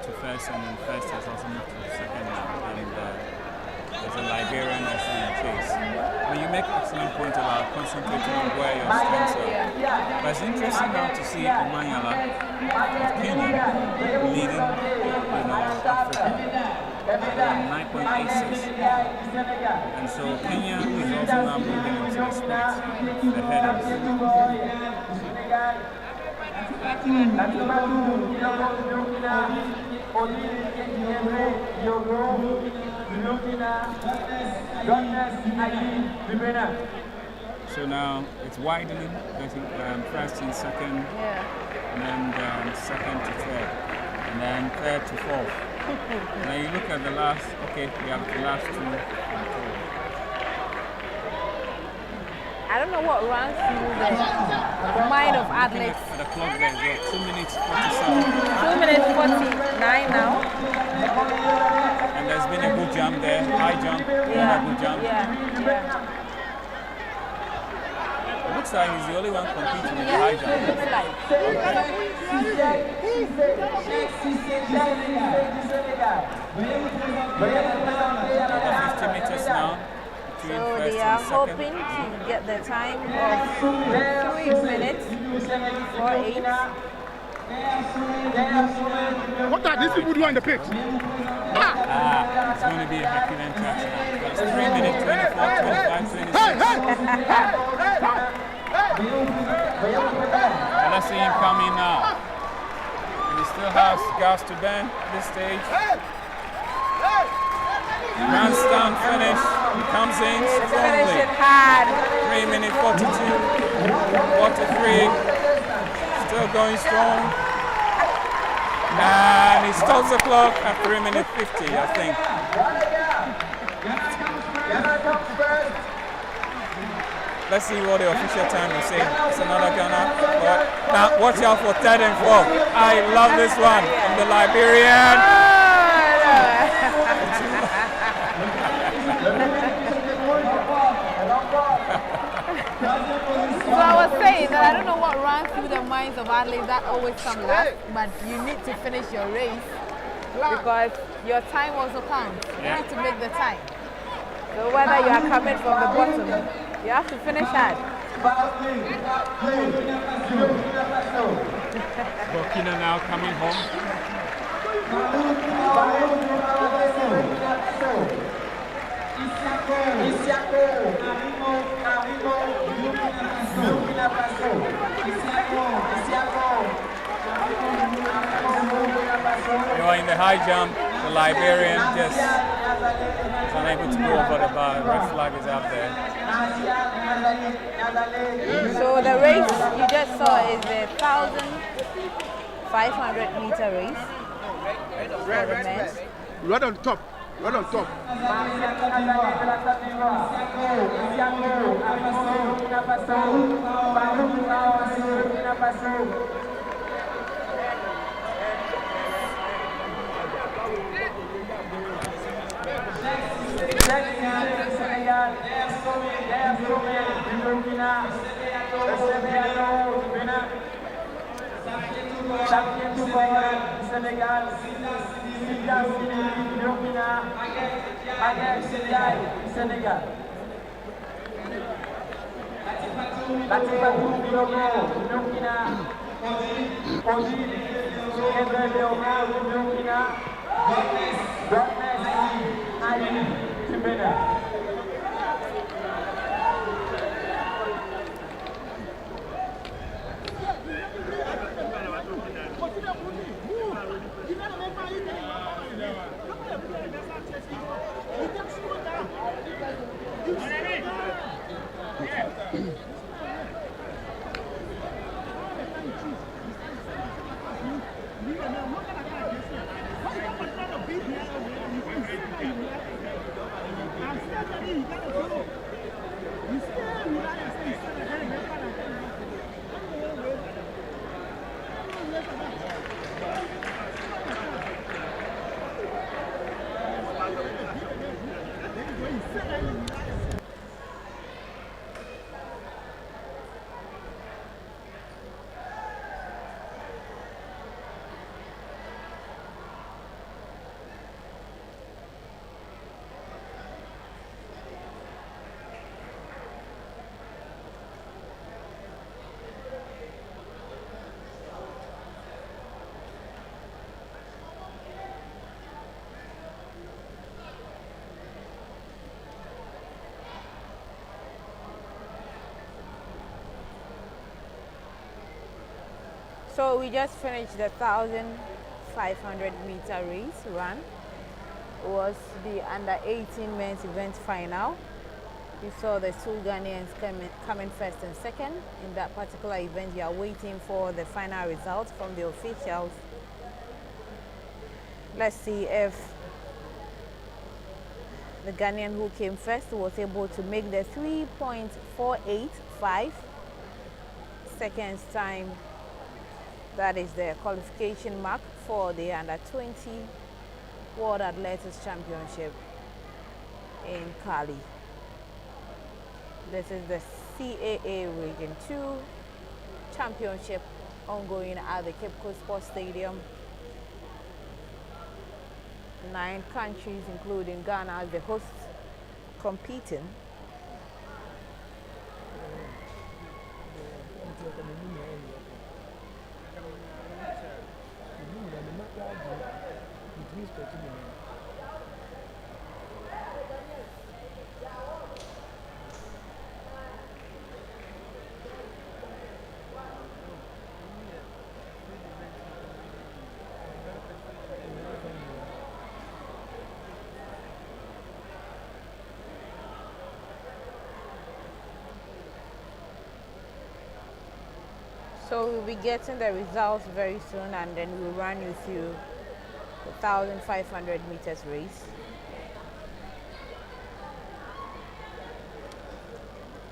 to first, and then first has also moved to second now. And there's a Liberian that's in chase. Well, you make excellent point about concentrating on where your strengths are. But it's interesting now to see Omanyala of Kenya leading, Africa at 9.86. And so Kenya is also now moving into the sprint, the headers. So now it's widening, getting first and second, and then second to third, and then third to fourth. Now you look at the last, okay, we have the last two. I don't know what runs through the mind of athletes. At the clock there, yeah, 2 minutes 47. 2 minutes 49 now. And there's been a good jump there, high jump, another good jump. It looks like he's the only one competing in the high jump. Looks like. Over 50 meters now. So they are hoping to get the time of 3 minutes 48. What are these people doing on the pitch? It's going to be a Herculean task now. It's 3 minutes, 24, 25, 26. And let's see him coming now. And he still has gas to burn at this stage. Grandstand finish. He comes in strongly. Finish it hard. 3 minutes 42. 43. Still going strong. And he stops the clock at 3 minutes 50, I think. Let's see what the official time will say. It's another Ghana. Now watch out for third and fourth. I love this one from the Liberian. So I was saying that I don't know what runs through the minds of athletes that always come last, but you need to finish your race because your time also counts. You need to make the time. So whether you are coming from the bottom, you have to finish hard. Burkina now coming home. You are in the high jump, the Liberian just is unable to go over the bar. The red flag is up there. So the race you just saw is a 1,500 meter race for the men. Right on top. Right on top. Senegal, Burkina, against Senegal. Latifatou Bilogo, Burkina, Odile, Burkina, Godness, Ali, Tibeda. So we just finished the 1,500-meter race run. It was the under 18 men's event final. We saw the two Ghanaians coming first and second. In that particular event, we are waiting for the final results from the officials. Let's see if the Ghanaian who came first was able to make the 3.485 seconds time. That is the qualification mark for the under 20 World Athletics Championship in Cali. This is the CAA Region 2 Championship ongoing at the Cape Coast Sports Stadium. 9 countries, including Ghana, as the hosts, competing. So we'll be getting the results very soon, and then we'll run you through the 1,500 meters race.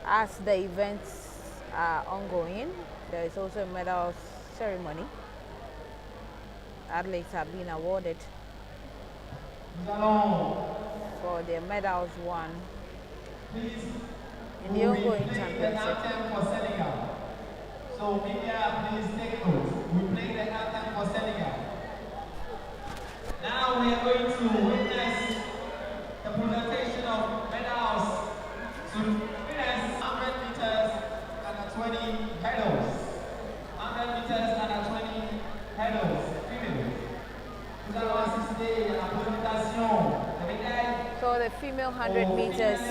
As the events are ongoing, there is also a medal ceremony. Athletes have been awarded for their medals won in the ongoing championship. So media, please take note. We play the anthem for Senegal. Now we are going to witness the presentation of medals to winners 100 meters and 20 hurdles. 100 meters and 20 hurdles. Females. Nous allons assister à la présentation des médailles. So the female 100 meters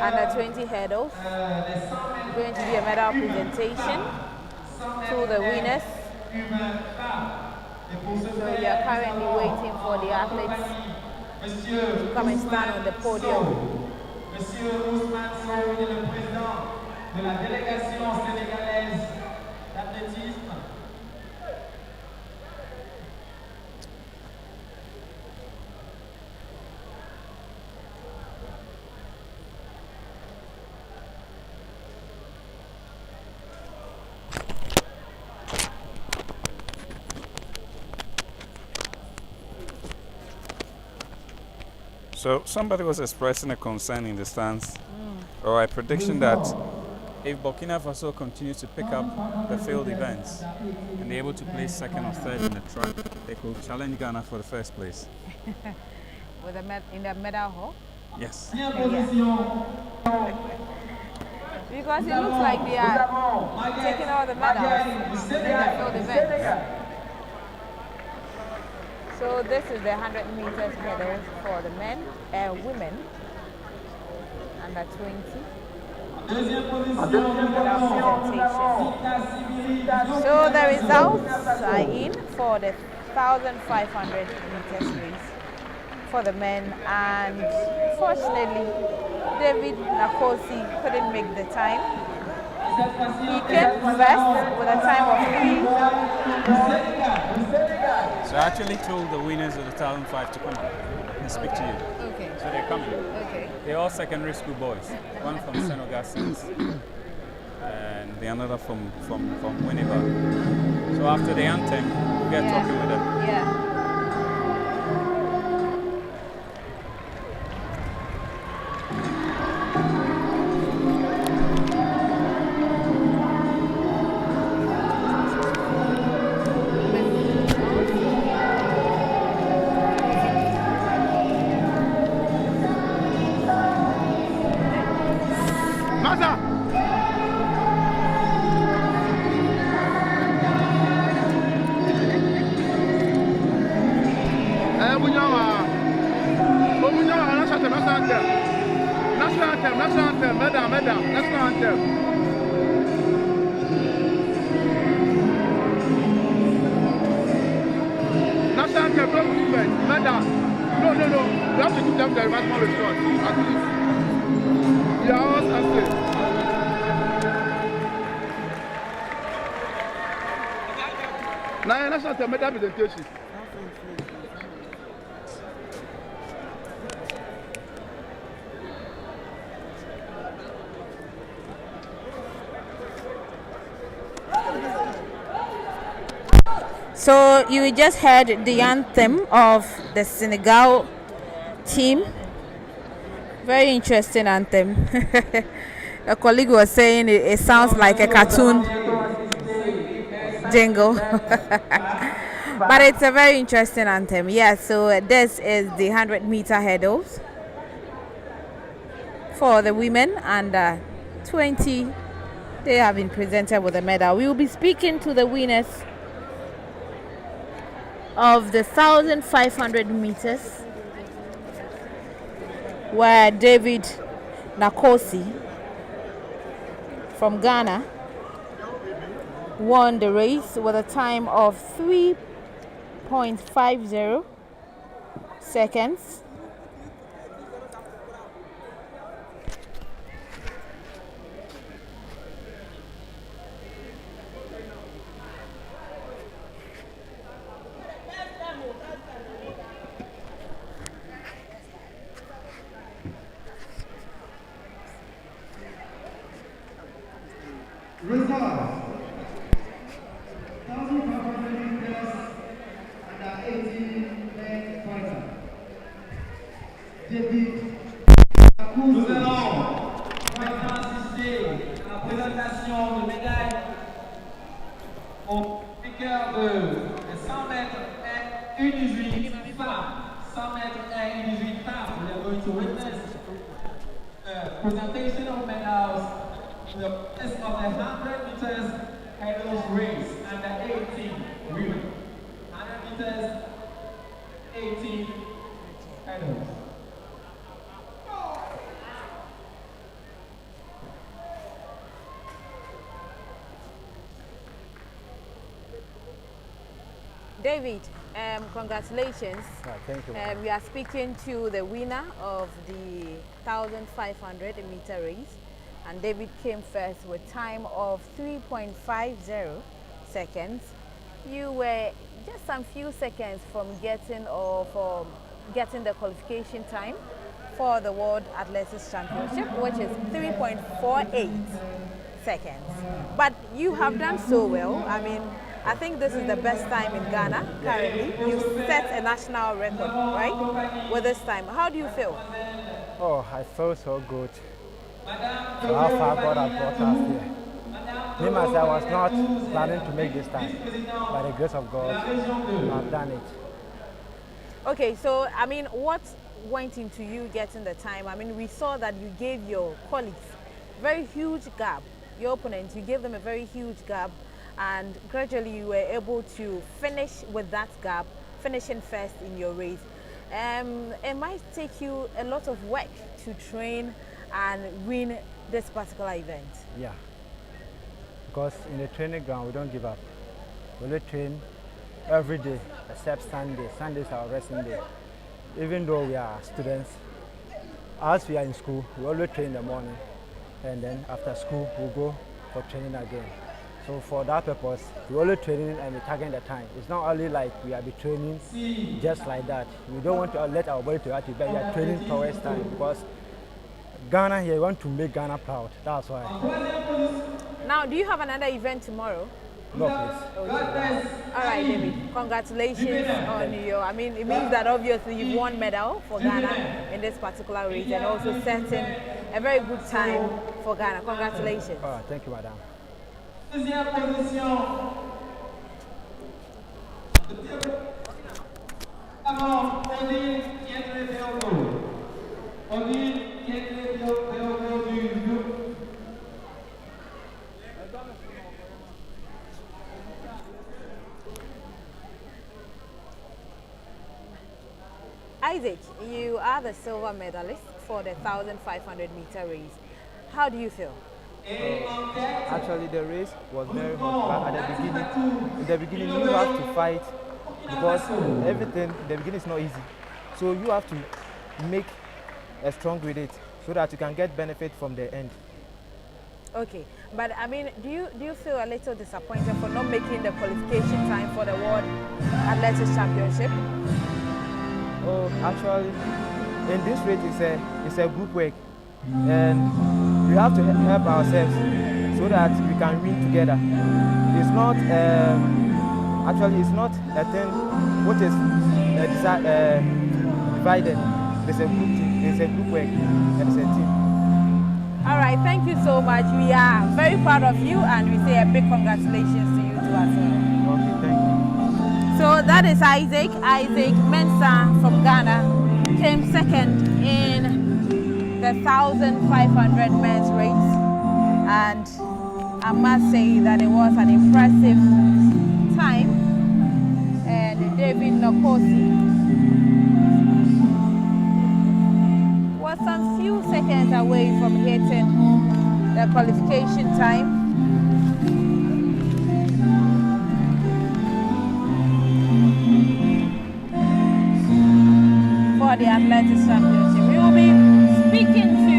under 20 hurdles, going to be a medal presentation to the winners. So we are currently waiting for the athletes to come and stand on the podium. Monsieur Ousmane Sow, le président de la délégation sénégalaise d'athlétisme. So somebody was expressing a concern in the stands, or a prediction that if Burkina Faso continues to pick up the field events and they're able to place second or third in the track, they could challenge Ghana for the first place. With in the medal hall? Yes. Because it looks like they are taking all the medals in the field events. So this is the 100 meters hurdles for the men and women under 20. So the results are in for the 1,500 meters race for the men, and fortunately David Nakosi couldn't make the time. He came first with a time of 3. So I actually told the winners of the 1,500 to come and speak to you. Okay. So they're coming. Okay. They're all secondary school boys. One from Senegal and the another from Winneba. So after the anthem, we'll get talking with them. Yeah. So you just heard the anthem of the Senegal team. Very interesting anthem. A colleague was saying it sounds like a cartoon jingle. But it's a very interesting anthem. Yeah, so this is the 100-meter hurdles for the women under 20. They have been presented with a medal. We will be speaking to the winners of the 1,500 meters, where David Nakosi from Ghana won the race with a time of 3.50 seconds. Results. 1,500 meters under 18 leg fighter. David Nous allons maintenant assister à la présentation de médailles au piqueur de 100 mètres et U18 femmes. 100 mètres et U18 femmes. We are going to witness presentation of medals. The best of the 100 meters hurdles race under 18 women. 100 meters, 18 hurdles. David, congratulations. Thank you. We are speaking to the winner of the 1,500 meter race. And David came first with time of 3.50 seconds. You were just some few seconds from getting the qualification time for the World Athletics Championship, which is 3.48 seconds. But you have done so well. I mean, I think this is the best time in Ghana currently. You set a national record, right, with this time. How do you feel? Oh, I feel so good. So how far God has brought us here. Me myself, I was not planning to make this time. By the grace of God, I've done it. Okay, so I mean, what went into you getting the time? I mean, we saw that you gave your colleagues very huge gap. Your opponents, you gave them a very huge gap, and gradually you were able to finish with that gap, finishing first in your race. It might take you a lot of work to train and win this particular event. Yeah. Because in the training ground, we don't give up. We only train every day except Sunday. Sundays are our resting day. Even though we are students, as we are in school, we always train in the morning, and then after school, we go for training again. So for that purpose, we always training and we target the time. It's not only like we are be training just like that. We don't want to let our body to active, but we are training towards time because Ghana here, we want to make Ghana proud. That's why. Now, do you have another event tomorrow? No, please. Okay. All right, David. Congratulations on your. I mean, it means that obviously you've won medal for Ghana in this particular race, and also setting a very good time for Ghana. Congratulations. All right, thank you, madam. Deuxième position. Avant, Odile Yengle-Beogo. Odile Yengle-Beogo du groupe. Isaac, you are the silver medalist for the 1,500 meter race. How do you feel? Actually, the race was very hot, but at the beginning you have to fight because everything in the beginning is not easy. So you have to make a strong with it so that you can get benefit from the end. Okay, but I mean, do you feel a little disappointed for not making the qualification time for the World Athletics Championship? Oh, actually, in this race it's a group work, and we have to help ourselves so that we can win together. It's not actually it's not a thing which is divided. There's a group team, there's a group work, and it's a team. All right, thank you so much. We are very proud of you, and we say a big congratulations to you too as well. Okay, thank you. So that is Isaac Mensah from Ghana, came second in the 1,500 men's race, and I must say that it was an impressive time. And David Nokosi was some few seconds away from hitting the qualification time. For the Athletics Championship. We will be speaking to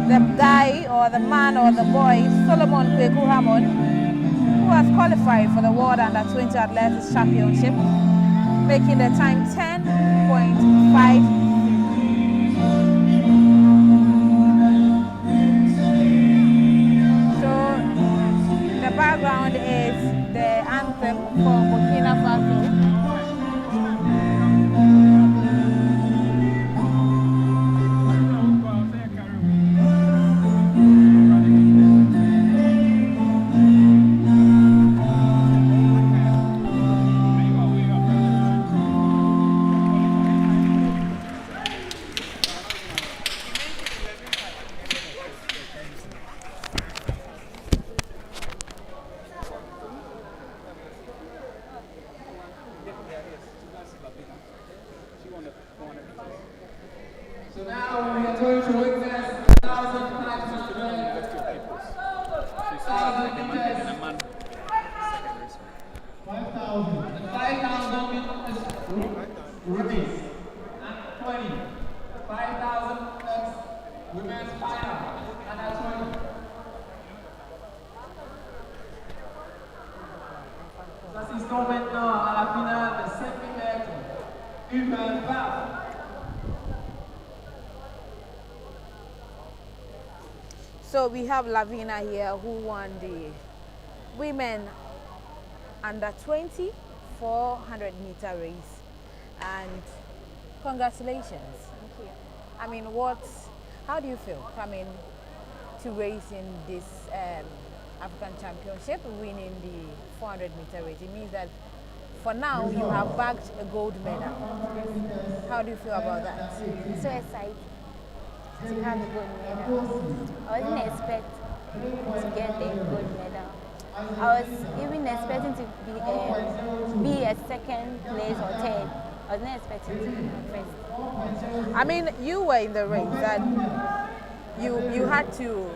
the guy or the man or the boy, Solomon Kweku Hammond, who has qualified for the World Under-20 Athletics Championship, making the time 10.5. So the background is the anthem for Burkina Faso. So now we are going to witness 1,500 meters. 5,000. The 5,000 meters race and 20. 5,000 meters women's final and 20. Nous assistons maintenant à la finale de 5 mètres U20. So we have Lavina here who won the women under 20 400 meter race, and Congratulations. Thank you. I mean, how do you feel coming to race in this African Championship, winning the 400-meter race? It means that for now you have bagged a gold medal. How do you feel about that? So excited to have a gold medal. I wasn't expect to get the gold medal. I was even expecting to be a second place or third. I was not expecting to be first. I mean, you were in the race and you had to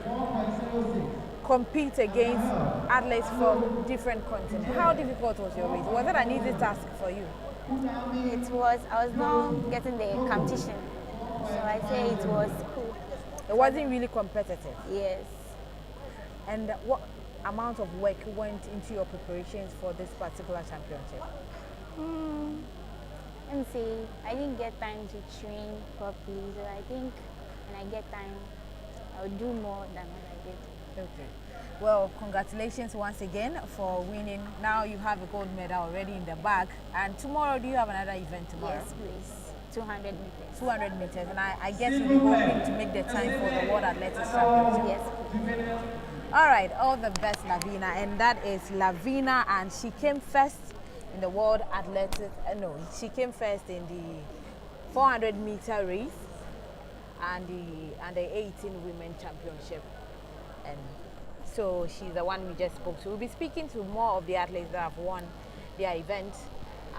compete against athletes from different continents. How difficult was your race? Was it an easy task for you? It was. I was not getting the competition, so I say it was cool. It wasn't really competitive? Yes. And what amount of work went into your preparations for this particular championship? Let me see. I didn't get time to train properly, so I think when I get time, I'll do more than what I did. Okay. Well, congratulations once again for winning. Now you have a gold medal already in the bag. And tomorrow, do you have another event tomorrow? Yes, please. 200 meters. 200 meters. And I guess you'll be hoping to make the time for the World Athletics Championship. Yes, please. All right, all the best, Lavina. And that is Lavina, and she came first in the World Athletics. She came first in the 400-meter race and the under 18 Women Championship. And so she's the one we just spoke to. We'll be speaking to more of the athletes that have won their event,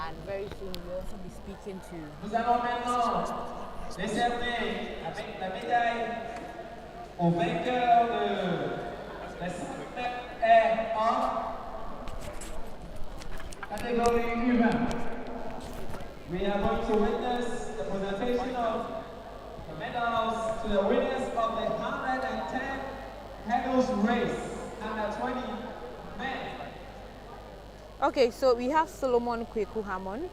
and very soon we'll also be speaking to. Nous allons maintenant décerner la médaille au vainqueur de la 5 mètres R1 catégorie humaine. We are going to witness the presentation of the medals to the winners of the 110 hurdles race under 20 men. Okay, so we have Solomon Kweku Hammond,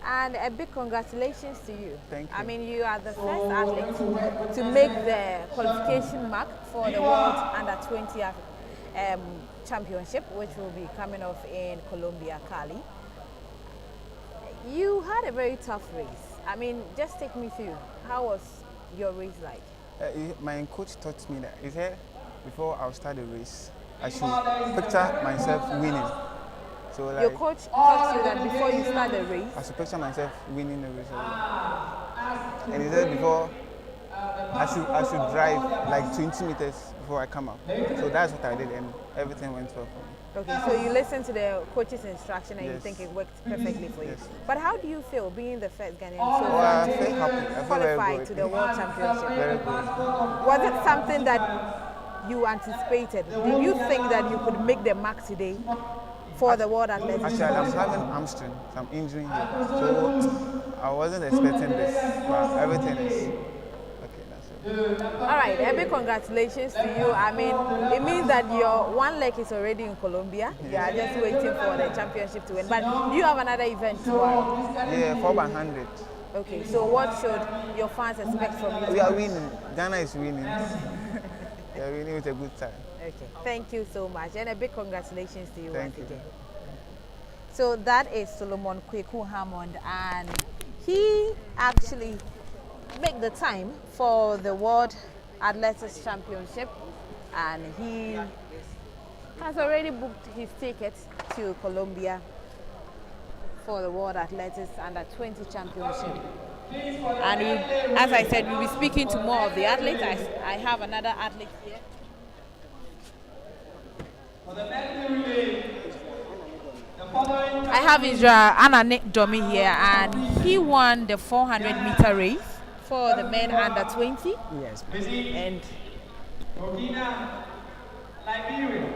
and a big congratulations to you. Thank you. I mean, you are the first athlete to make the qualification mark for the World Under 20 Championship, which will be coming off in Colombia, Cali. You had a very tough race. I mean, just take me through. How was your race like? My coach taught me that, he said, before I start the race, I should picture myself winning. So like, your coach taught you that before you start the race? I should picture myself winning the race. And he said before, I should drive like 20 meters before I come out. So that's what I did, and everything went well for me. Okay, so you listened to the coach's instruction and Yes. you think it worked perfectly for you. Yes. But how do you feel being the first Ghanaian I feel happy. I feel very qualified good. to the World Championship? Very good. Was it something that you anticipated? Did you think that you could make the mark today for the World Athletics? Actually, I'm having hamstring, some injury here. So I wasn't expecting this, but everything is okay. That's it. All right, a big congratulations to you. I mean, it means that your one leg is already in Colombia. You are just waiting for the championship to win. But do you have another event tomorrow? Yeah, 4x100. Okay, so what should your fans expect from you? We are winning. Ghana is winning. We are winning with a good time. Okay, thank you so much, and a big congratulations to you Thank once you. again. So that is Solomon Kweku Hammond, and he actually made the time for the World Athletics Championship, and he has already booked his ticket to Colombia for the World Athletics Under 20 Championship. And as I said, we'll be speaking to more of the athletes. I have another athlete here. I have Israel Ananik Domi here, and he won the 400-meter race for the men under 20. Yes. And Burkina, Liberia.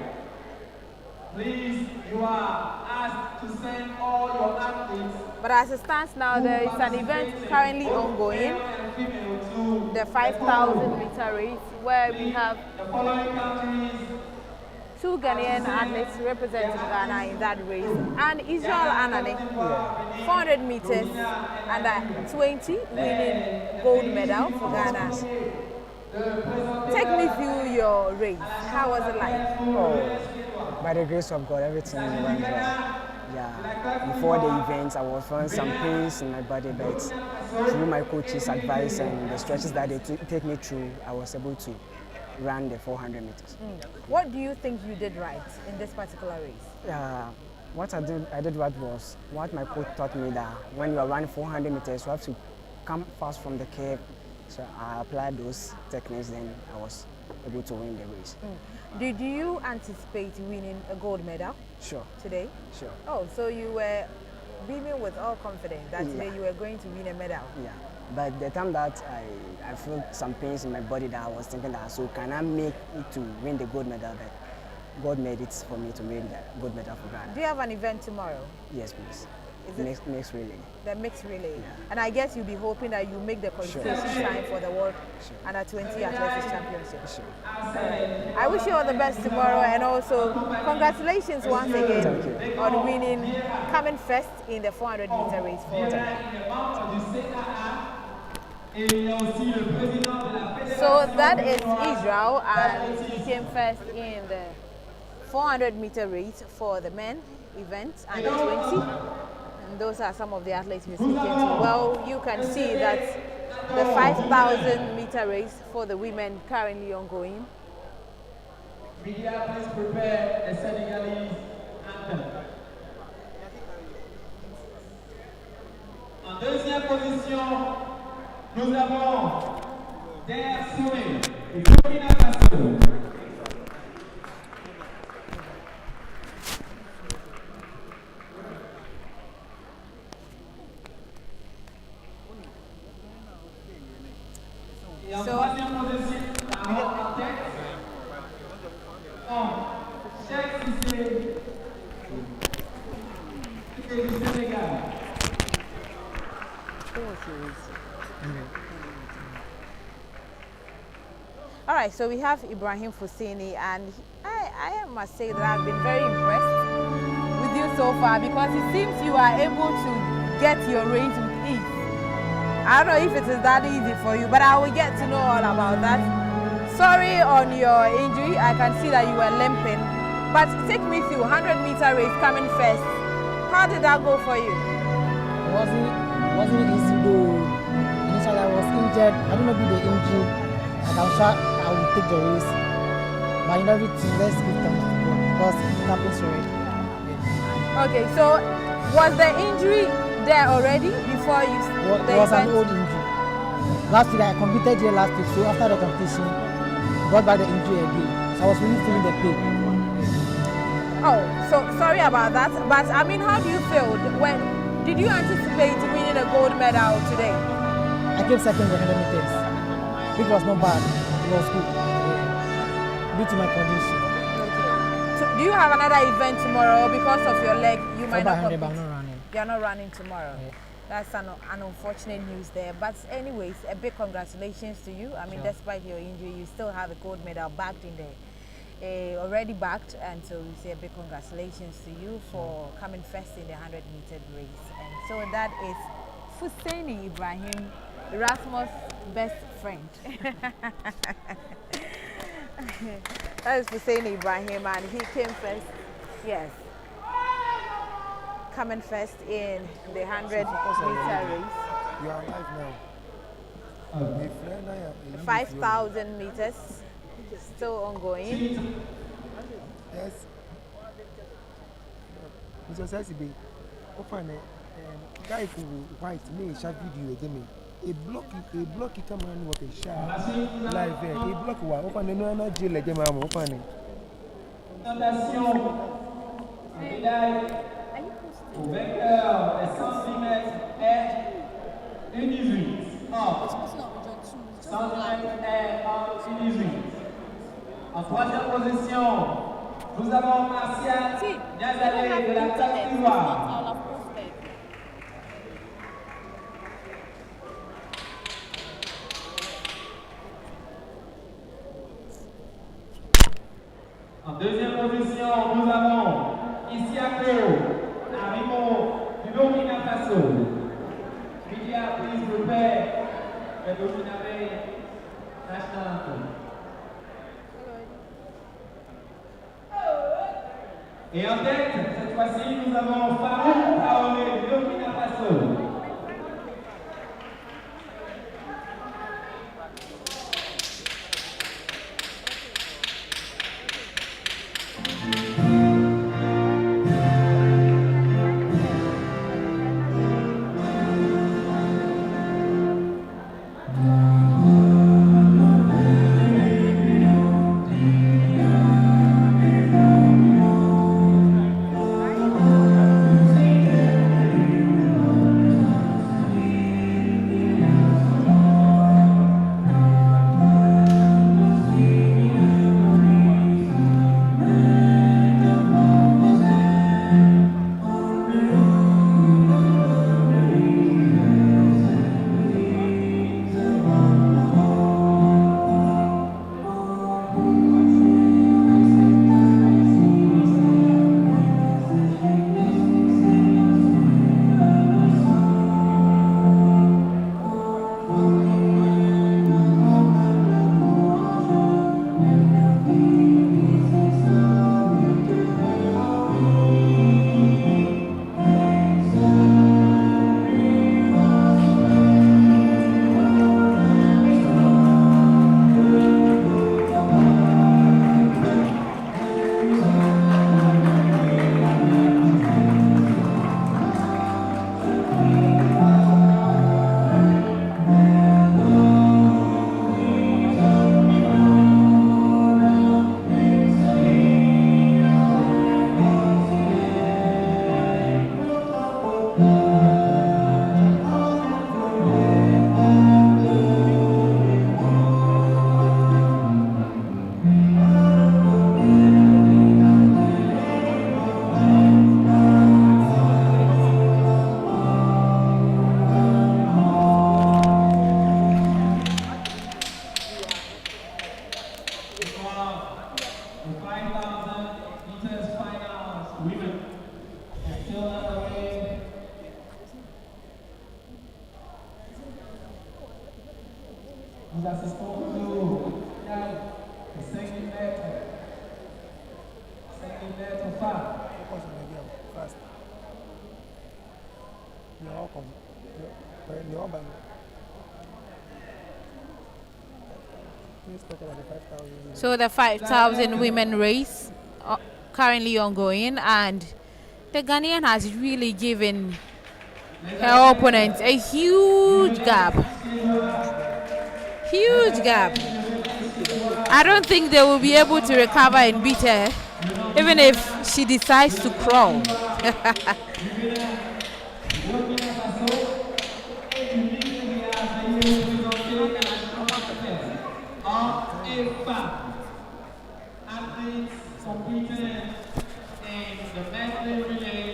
Please, you are asked to send all your athletes. but as it stands now, there is an event currently ongoing, the 5,000-meter race, where we have The following countries. 2 Ghanaian athletes representing Ghana in that race, and Israel Anane, 400 meters under 20, winning gold medal for Ghana. Take me through your race. How was it like? Oh, by the grace of God, everything went well. Yeah, before the event, I was feeling some pains in my body, but through my coach's advice and the stretches that they take me through, I was able to run the 400 meters. What do you think you did right in this particular race? What I did right was what my coach taught me, that when you are running 400 meters, you have to come fast from the curve. So I applied those techniques, then I was able to win the race. Did you anticipate winning a gold medal? Sure. Today? Sure. Oh, so you were beaming with all confidence that today you were going to win a medal? Yeah. But the time that I felt some pains in my body, that I was thinking that, so can I make it to win the gold medal? But God made it for me to win the gold medal for Ghana. Do you have an event tomorrow? Yes, please. Is it mixed relay. The mixed relay. Yeah. And I guess you'll be hoping that you make the qualification time for the World Under 20 Athletics Championship. Sure. I wish you all the best tomorrow, and also congratulations once again on winning, coming first in the 400 meter race for So that is Israel, and he came first in the 400 meter race for the men event under 20. And those are some of the athletes we're speaking to. Well, you can see that the 5,000 meter race for the women currently ongoing. Media, please prepare the Senegalese anthem. En deuxième position, nous avons Der Soumé et Burkina Faso. Et en troisième position, en tête, Cheikh Cissé du Sénégal. All right, so we have Ibrahim Fousseni, and I must say that I've been very impressed with you so far, because it seems you are able to get your range with ease. I don't know if it is that easy for you, but I will get to know all about that. Sorry on your injury, I can see that you were limping, but take me through 100 meter race coming first. How did that go for you? It wasn't easy though. Initially I was injured. I don't know if the injury. And I will take the race. But in everything, let's give thanks to God, because it happens already. Yeah. Okay, so was the injury there already before you? It was an old injury. Last week I competed here last week, so after the competition, got by the injury again. So I was really feeling the pain. Oh, so sorry about that. But I mean, how do you feel? When did you anticipate winning a gold medal today? I came second in the 100 meters. It was not bad. It was good. Due to my condition. Okay. So do you have another event tomorrow? Because of your leg, you might not compete. But I'm not running. You're not running tomorrow. Yeah. That's an unfortunate news there. But anyways, a big congratulations to you. I mean, despite your injury, you still have a gold medal backed in there. Already backed, and so we say a big congratulations to you for coming first in the 100 meter race. And so that is Fousseni Ibrahim, Erasmus' best friend. That is Fousseni Ibrahim, and he came first. Yes. Coming first in the 100 meter race. You are alive now. 5,000 meters still ongoing. Yes. Mr. Sessibe, open guy who white me shot video again. A block it come and work a shot live there. A block one open the no jail again. I'm opening. Au vainqueur des 106 mètres est 1,18. 100 mètres est 1,18. En troisième position, nous avons Martial Niazalé de la Côte d'Ivoire. En deuxième position, nous avons Isiako Arimo du Burkina Faso. Media, please prepare the Burkina national anthem. Et en tête, cette fois-ci, nous avons Faso, Burkina Faso. Nous assistons toujours au final de 5000 mètres. 5000 mètres femmes. So the 5,000 women race currently ongoing, and the Ghanaian has really given her opponents a huge gap. Huge gap. I don't think they will be able to recover and beat her, even if she decides to crawl. Athletes competing in the medley relay,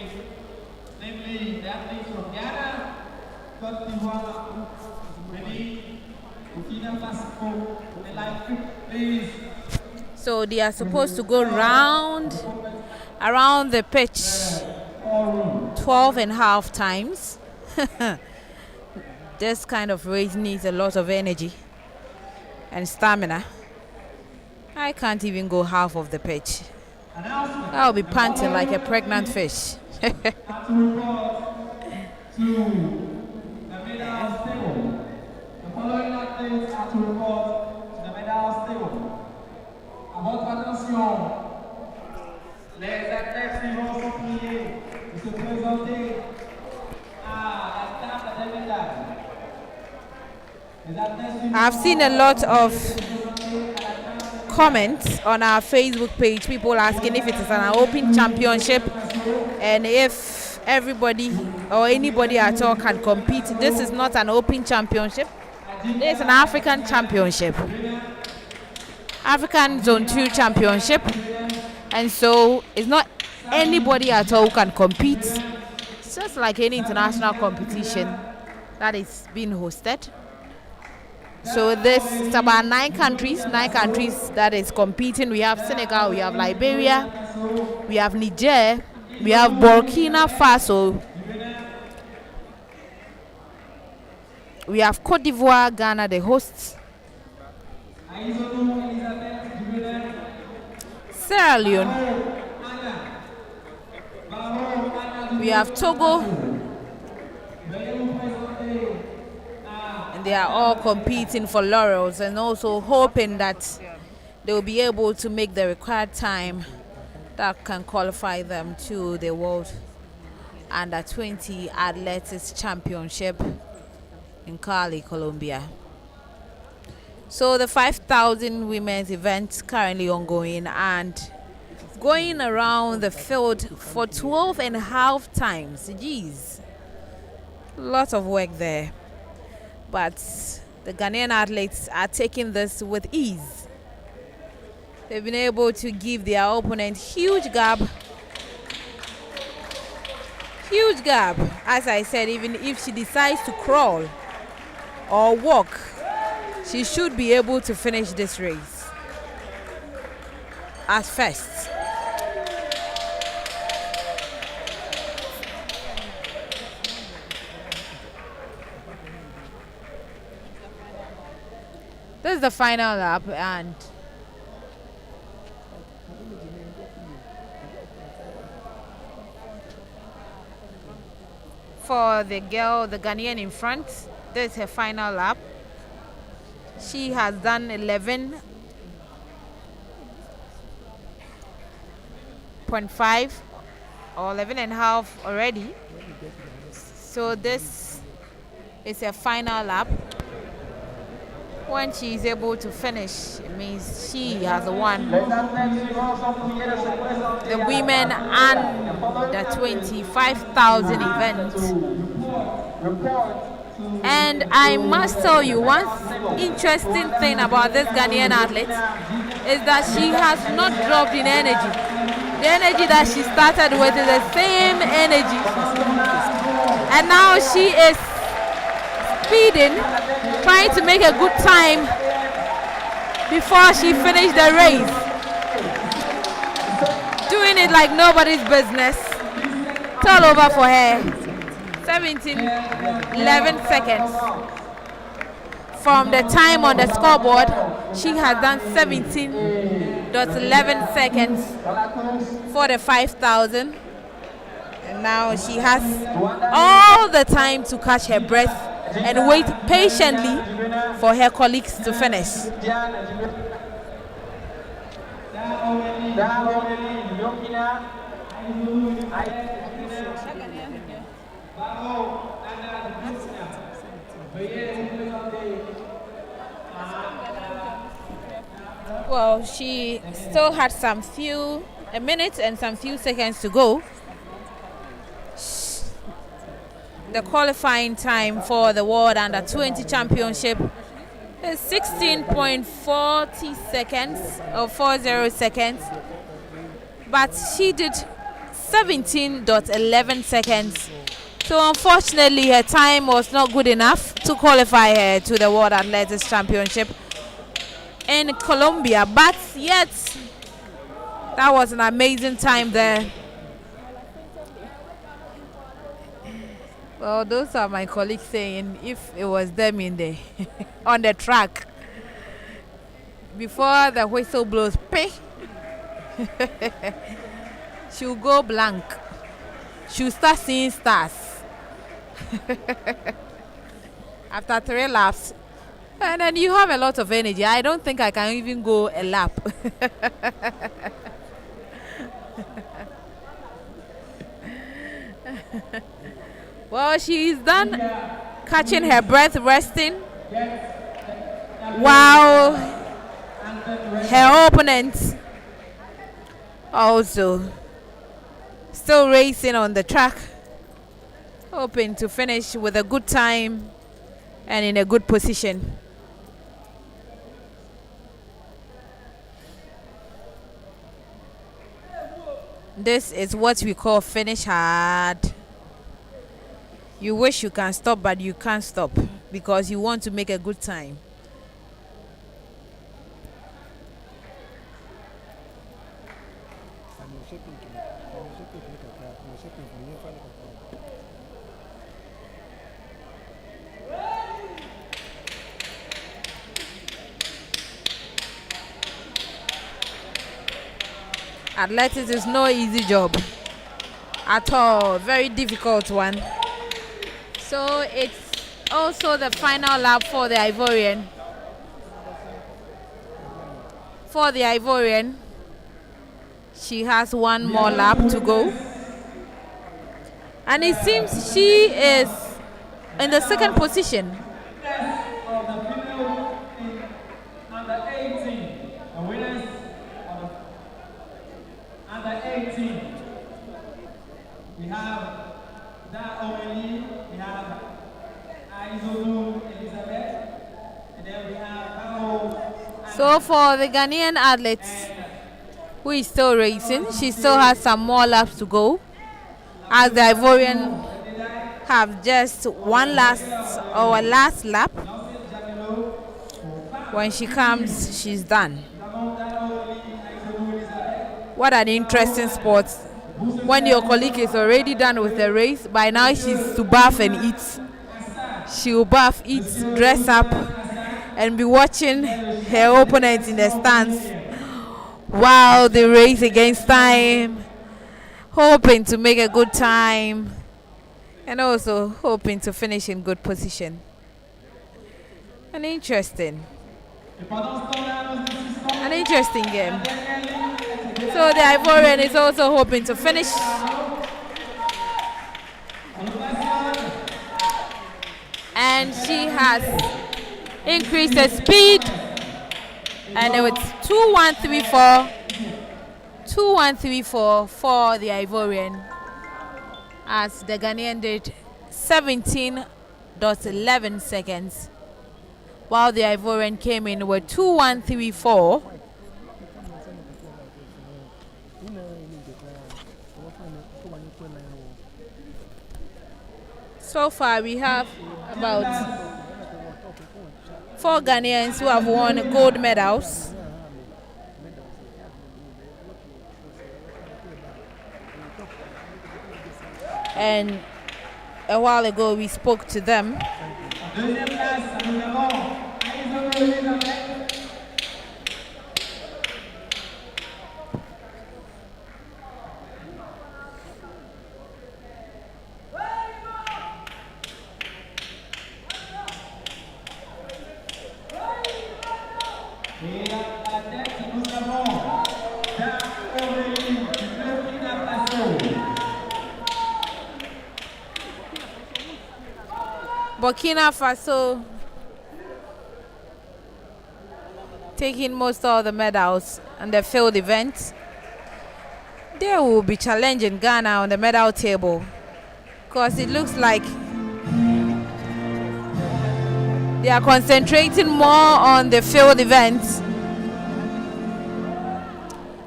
namely the athletes from Ghana, Côte d'Ivoire, Benin, Burkina Faso, and like, please. So they are supposed to go around the pitch 12 and a half times. This kind of race needs a lot of energy and stamina. I can't even go half of the pitch. I'll be panting like a pregnant fish. I've seen a lot of comments on our Facebook page, people asking if it is an open championship and if everybody or anybody at all can compete. This is not an open championship. This is an African championship, African Zone 2 championship, and so it's not anybody at all who can compete. It's just like any international competition that is being hosted. So this is about 9 countries that is competing. We have Senegal, we have Liberia, we have Niger, we have Burkina Faso, we have Cote d'Ivoire, Ghana, the hosts, Sierra Leone, We have Togo, and they are all competing for laurels and also hoping that they will be able to make the required time that can qualify them to the World Under-20 Athletics Championship in Cali, Colombia. So the 5,000 women's event currently ongoing and going around the field for 12 and a half times. Jeez, lots of work there. But the Ghanaian athletes are taking this with ease. They've been able to give their opponent huge gap. Huge gap. As I said, even if she decides to crawl or walk, she should be able to finish this race as first. This is the final lap, and for the girl, the Ghanaian in front, this is her final lap. She has done 11.5 or 11 and a half already. So this is her final lap. When she is able to finish, it means she has won the women and the 25,000 event. And I must tell you, one interesting thing about this Ghanaian athlete is that she has not dropped in energy. The energy that she started with is the same energy. And now she is speeding, trying to make a good time before she finished the race. Doing it like nobody's business. It's all over for her. 11 seconds. From the time on the scoreboard, she has done 17.11 seconds for the 5,000. And now she has all the time to catch her breath and wait patiently for her colleagues to finish. Well, she still had a minute and some few seconds to go. The qualifying time for the World Under-20 Championship is 16.40 seconds or 40 seconds, but she did 17.11 seconds. So unfortunately, her time was not good enough to qualify her to the World Athletics Championship in Colombia. But yet, that was an amazing time there. Well, those are my colleagues saying if it was them in the on the track before the whistle blows, she'll go blank. She'll start seeing stars after 3 laps, and then you have a lot of energy. I don't think I can even go a lap. Well, she is done catching her breath, resting, while her opponents also still racing on the track, hoping to finish with a good time and in a good position. This is what we call finish hard. You wish you can stop, but you can't stop because you want to make a good time. Athletics is no easy job. at all. Very difficult one. So it's also the final lap for the Ivorian. For the Ivorian, she has one more lap to go. And it seems she is in the second position. Under 18, the winners of under 18. We have Da Omeli, we have Aizolu Elizabeth, and then we have Bao. So for the Ghanaian athletes who is still racing, she still has some more laps to go, as the Ivorian have just one last lap. When she comes, she's done. What an interesting sport. When your colleague is already done with the race, by now she's to bath and eat. She will bath, eat, dress up, and be watching her opponent in the stands while they race against time, hoping to make a good time and also hoping to finish in good position. An interesting game. So the Ivorian is also hoping to finish. And she has increased her speed. And it was 2:1:34 for the Ivorian, as the Ghanaian did 17.11 seconds, while the Ivorian came in with 2:1:34. So far we have about 4 Ghanaians who have won gold medals. And a while ago we spoke to them. Burkina Faso taking most of the medals in the field events. They will be challenging Ghana on the medal table, because it looks like they are concentrating more on the field events.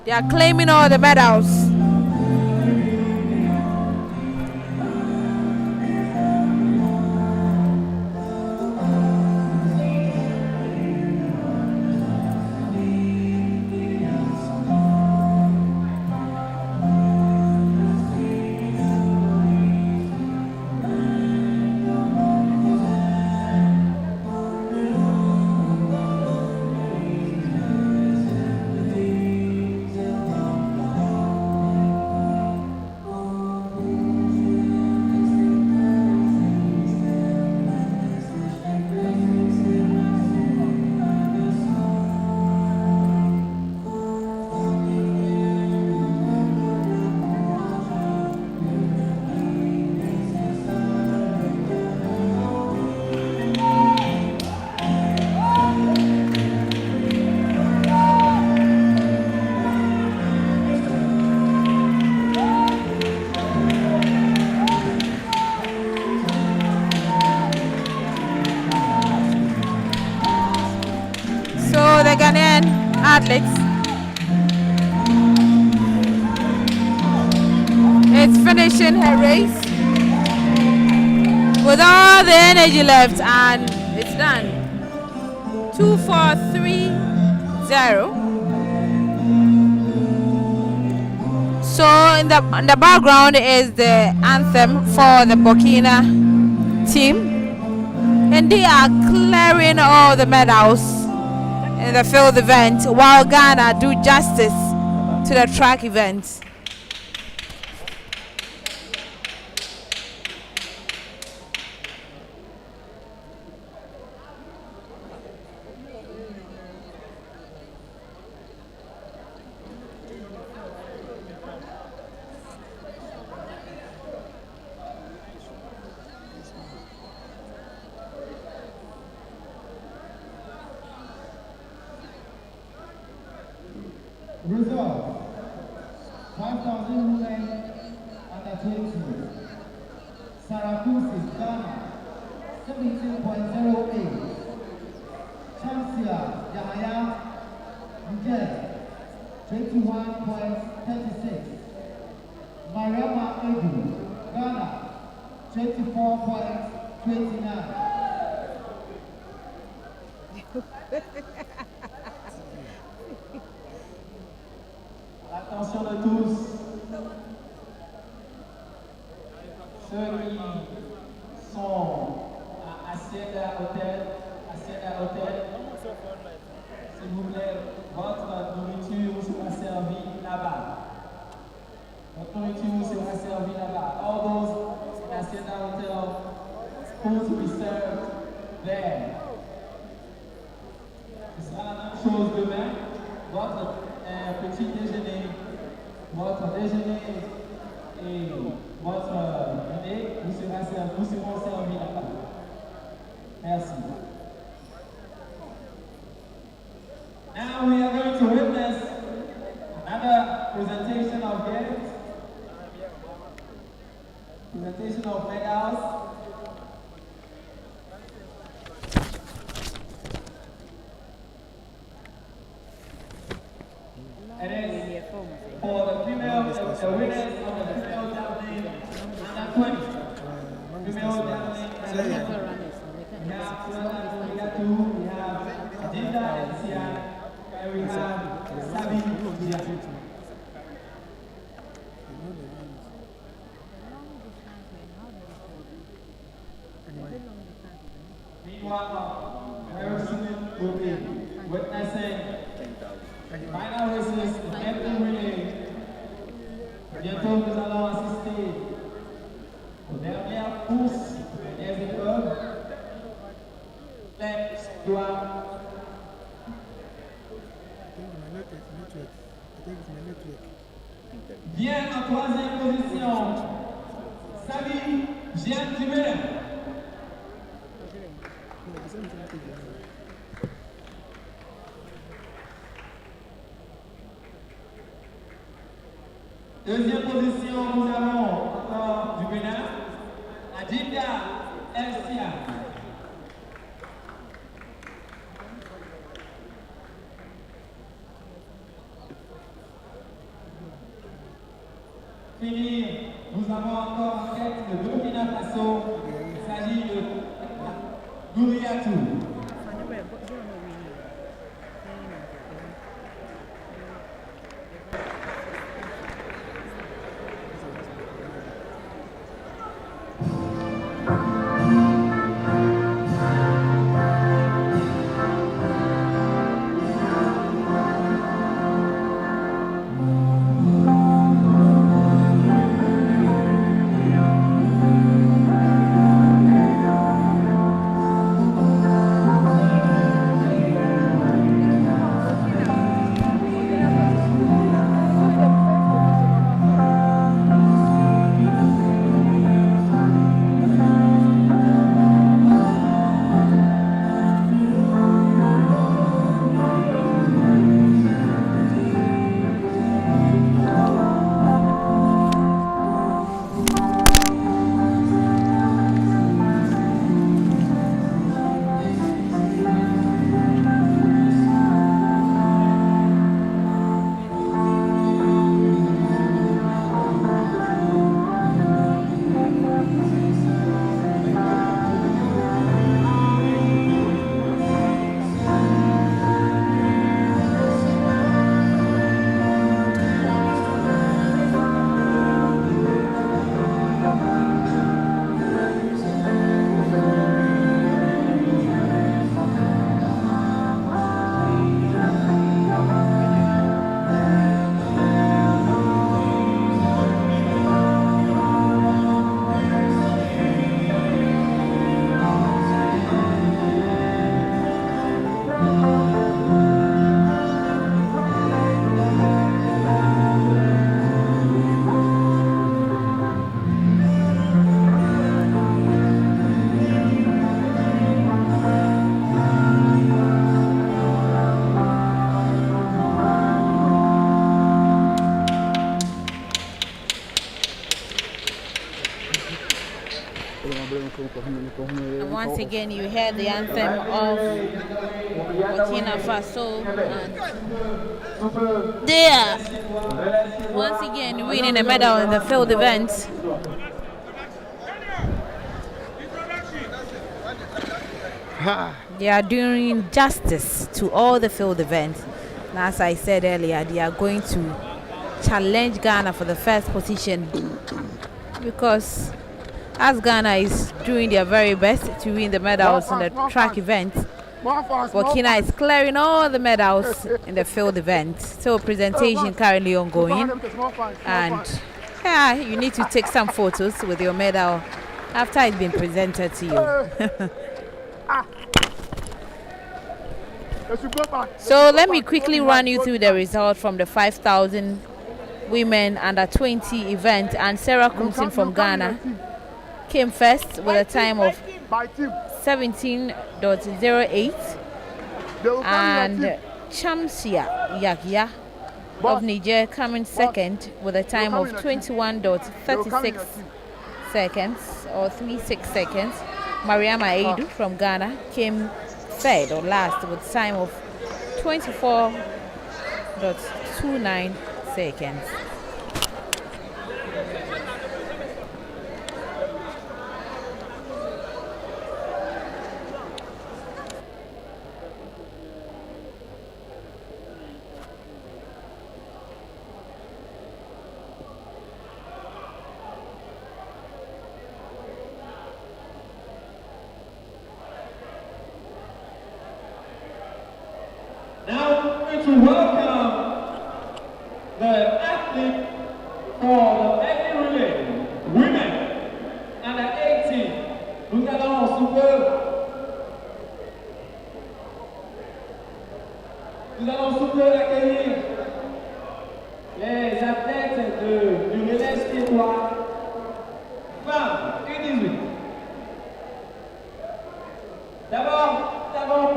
They are claiming all the medals. Ghanaian athletes. It's finishing her race with all the energy left, and it's done. 2:4:30. So in the background is the anthem for the Burkina team, and they are clearing all the medals in the field event, while Ghana do justice to the track event. 5,000 women under 20. Sarakusi, Ghana, 17.08. Chamsia, Yahaya, Niger, 21.36. Mariama Edu, Ghana, 24.29. Attention de tous. Ceux qui sont à Hacienda Hotel, s'il vous plaît, votre nourriture sera servie là-bas. Votre nourriture sera servie là-bas. All those in Hacienda Hotel, food to be served there. Ce sera la même chose demain. Votre petit déjeuner, votre déjeuner et votre dîner nous seront servis là-bas. Merci. Now we are going to witness another presentation of gifts, presentation of medals. It is for the female, the winners of the female javelin under 20. Female javelin under 20. We have Susan, we have Jinda and Sian, and we have Sabi Jian. Meanwhile, very soon we'll be witnessing final races in every relay. Bientôt, nous allons assister aux dernières courses des épreuves. Les doigts. Vient en troisième position, Sabi Jean Dumer. Deuxième position, nous avons encore du Bénin, Adinda Elsia. Fini, nous avons encore en tête le Burkina Faso, il s'agit de Gouriatou. And once again, you hear the anthem of Burkina Faso, and they are once again winning a medal in the field event. They are doing justice to all the field events. And as I said earlier, they are going to challenge Ghana for the first position, because as Ghana is doing their very best to win the medals in the track event, Burkina is clearing all the medals in the field event. So presentation currently ongoing, and yeah, you need to take some photos with your medal after it's been presented to you. So let me quickly run you through the result from the 5,000 women under 20 event. And Sarah Kumsin from Ghana came first with a time of 17.08, and Chamsia Yagya of Niger coming second with a time of 21.36 seconds or 36 seconds. Mariama Aidu from Ghana came third or last with a time of 24.29 seconds. Now we're going to welcome the athlete for the heavy relay, women under 18. Nous allons sous peu accueillir les athlètes du relais suédois, femmes U18. D'abord, nous avons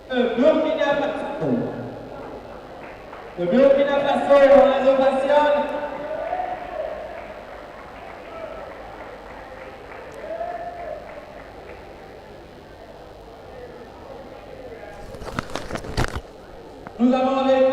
Burkina Faso. Le Burkina Faso, on les ovationne. Nous avons les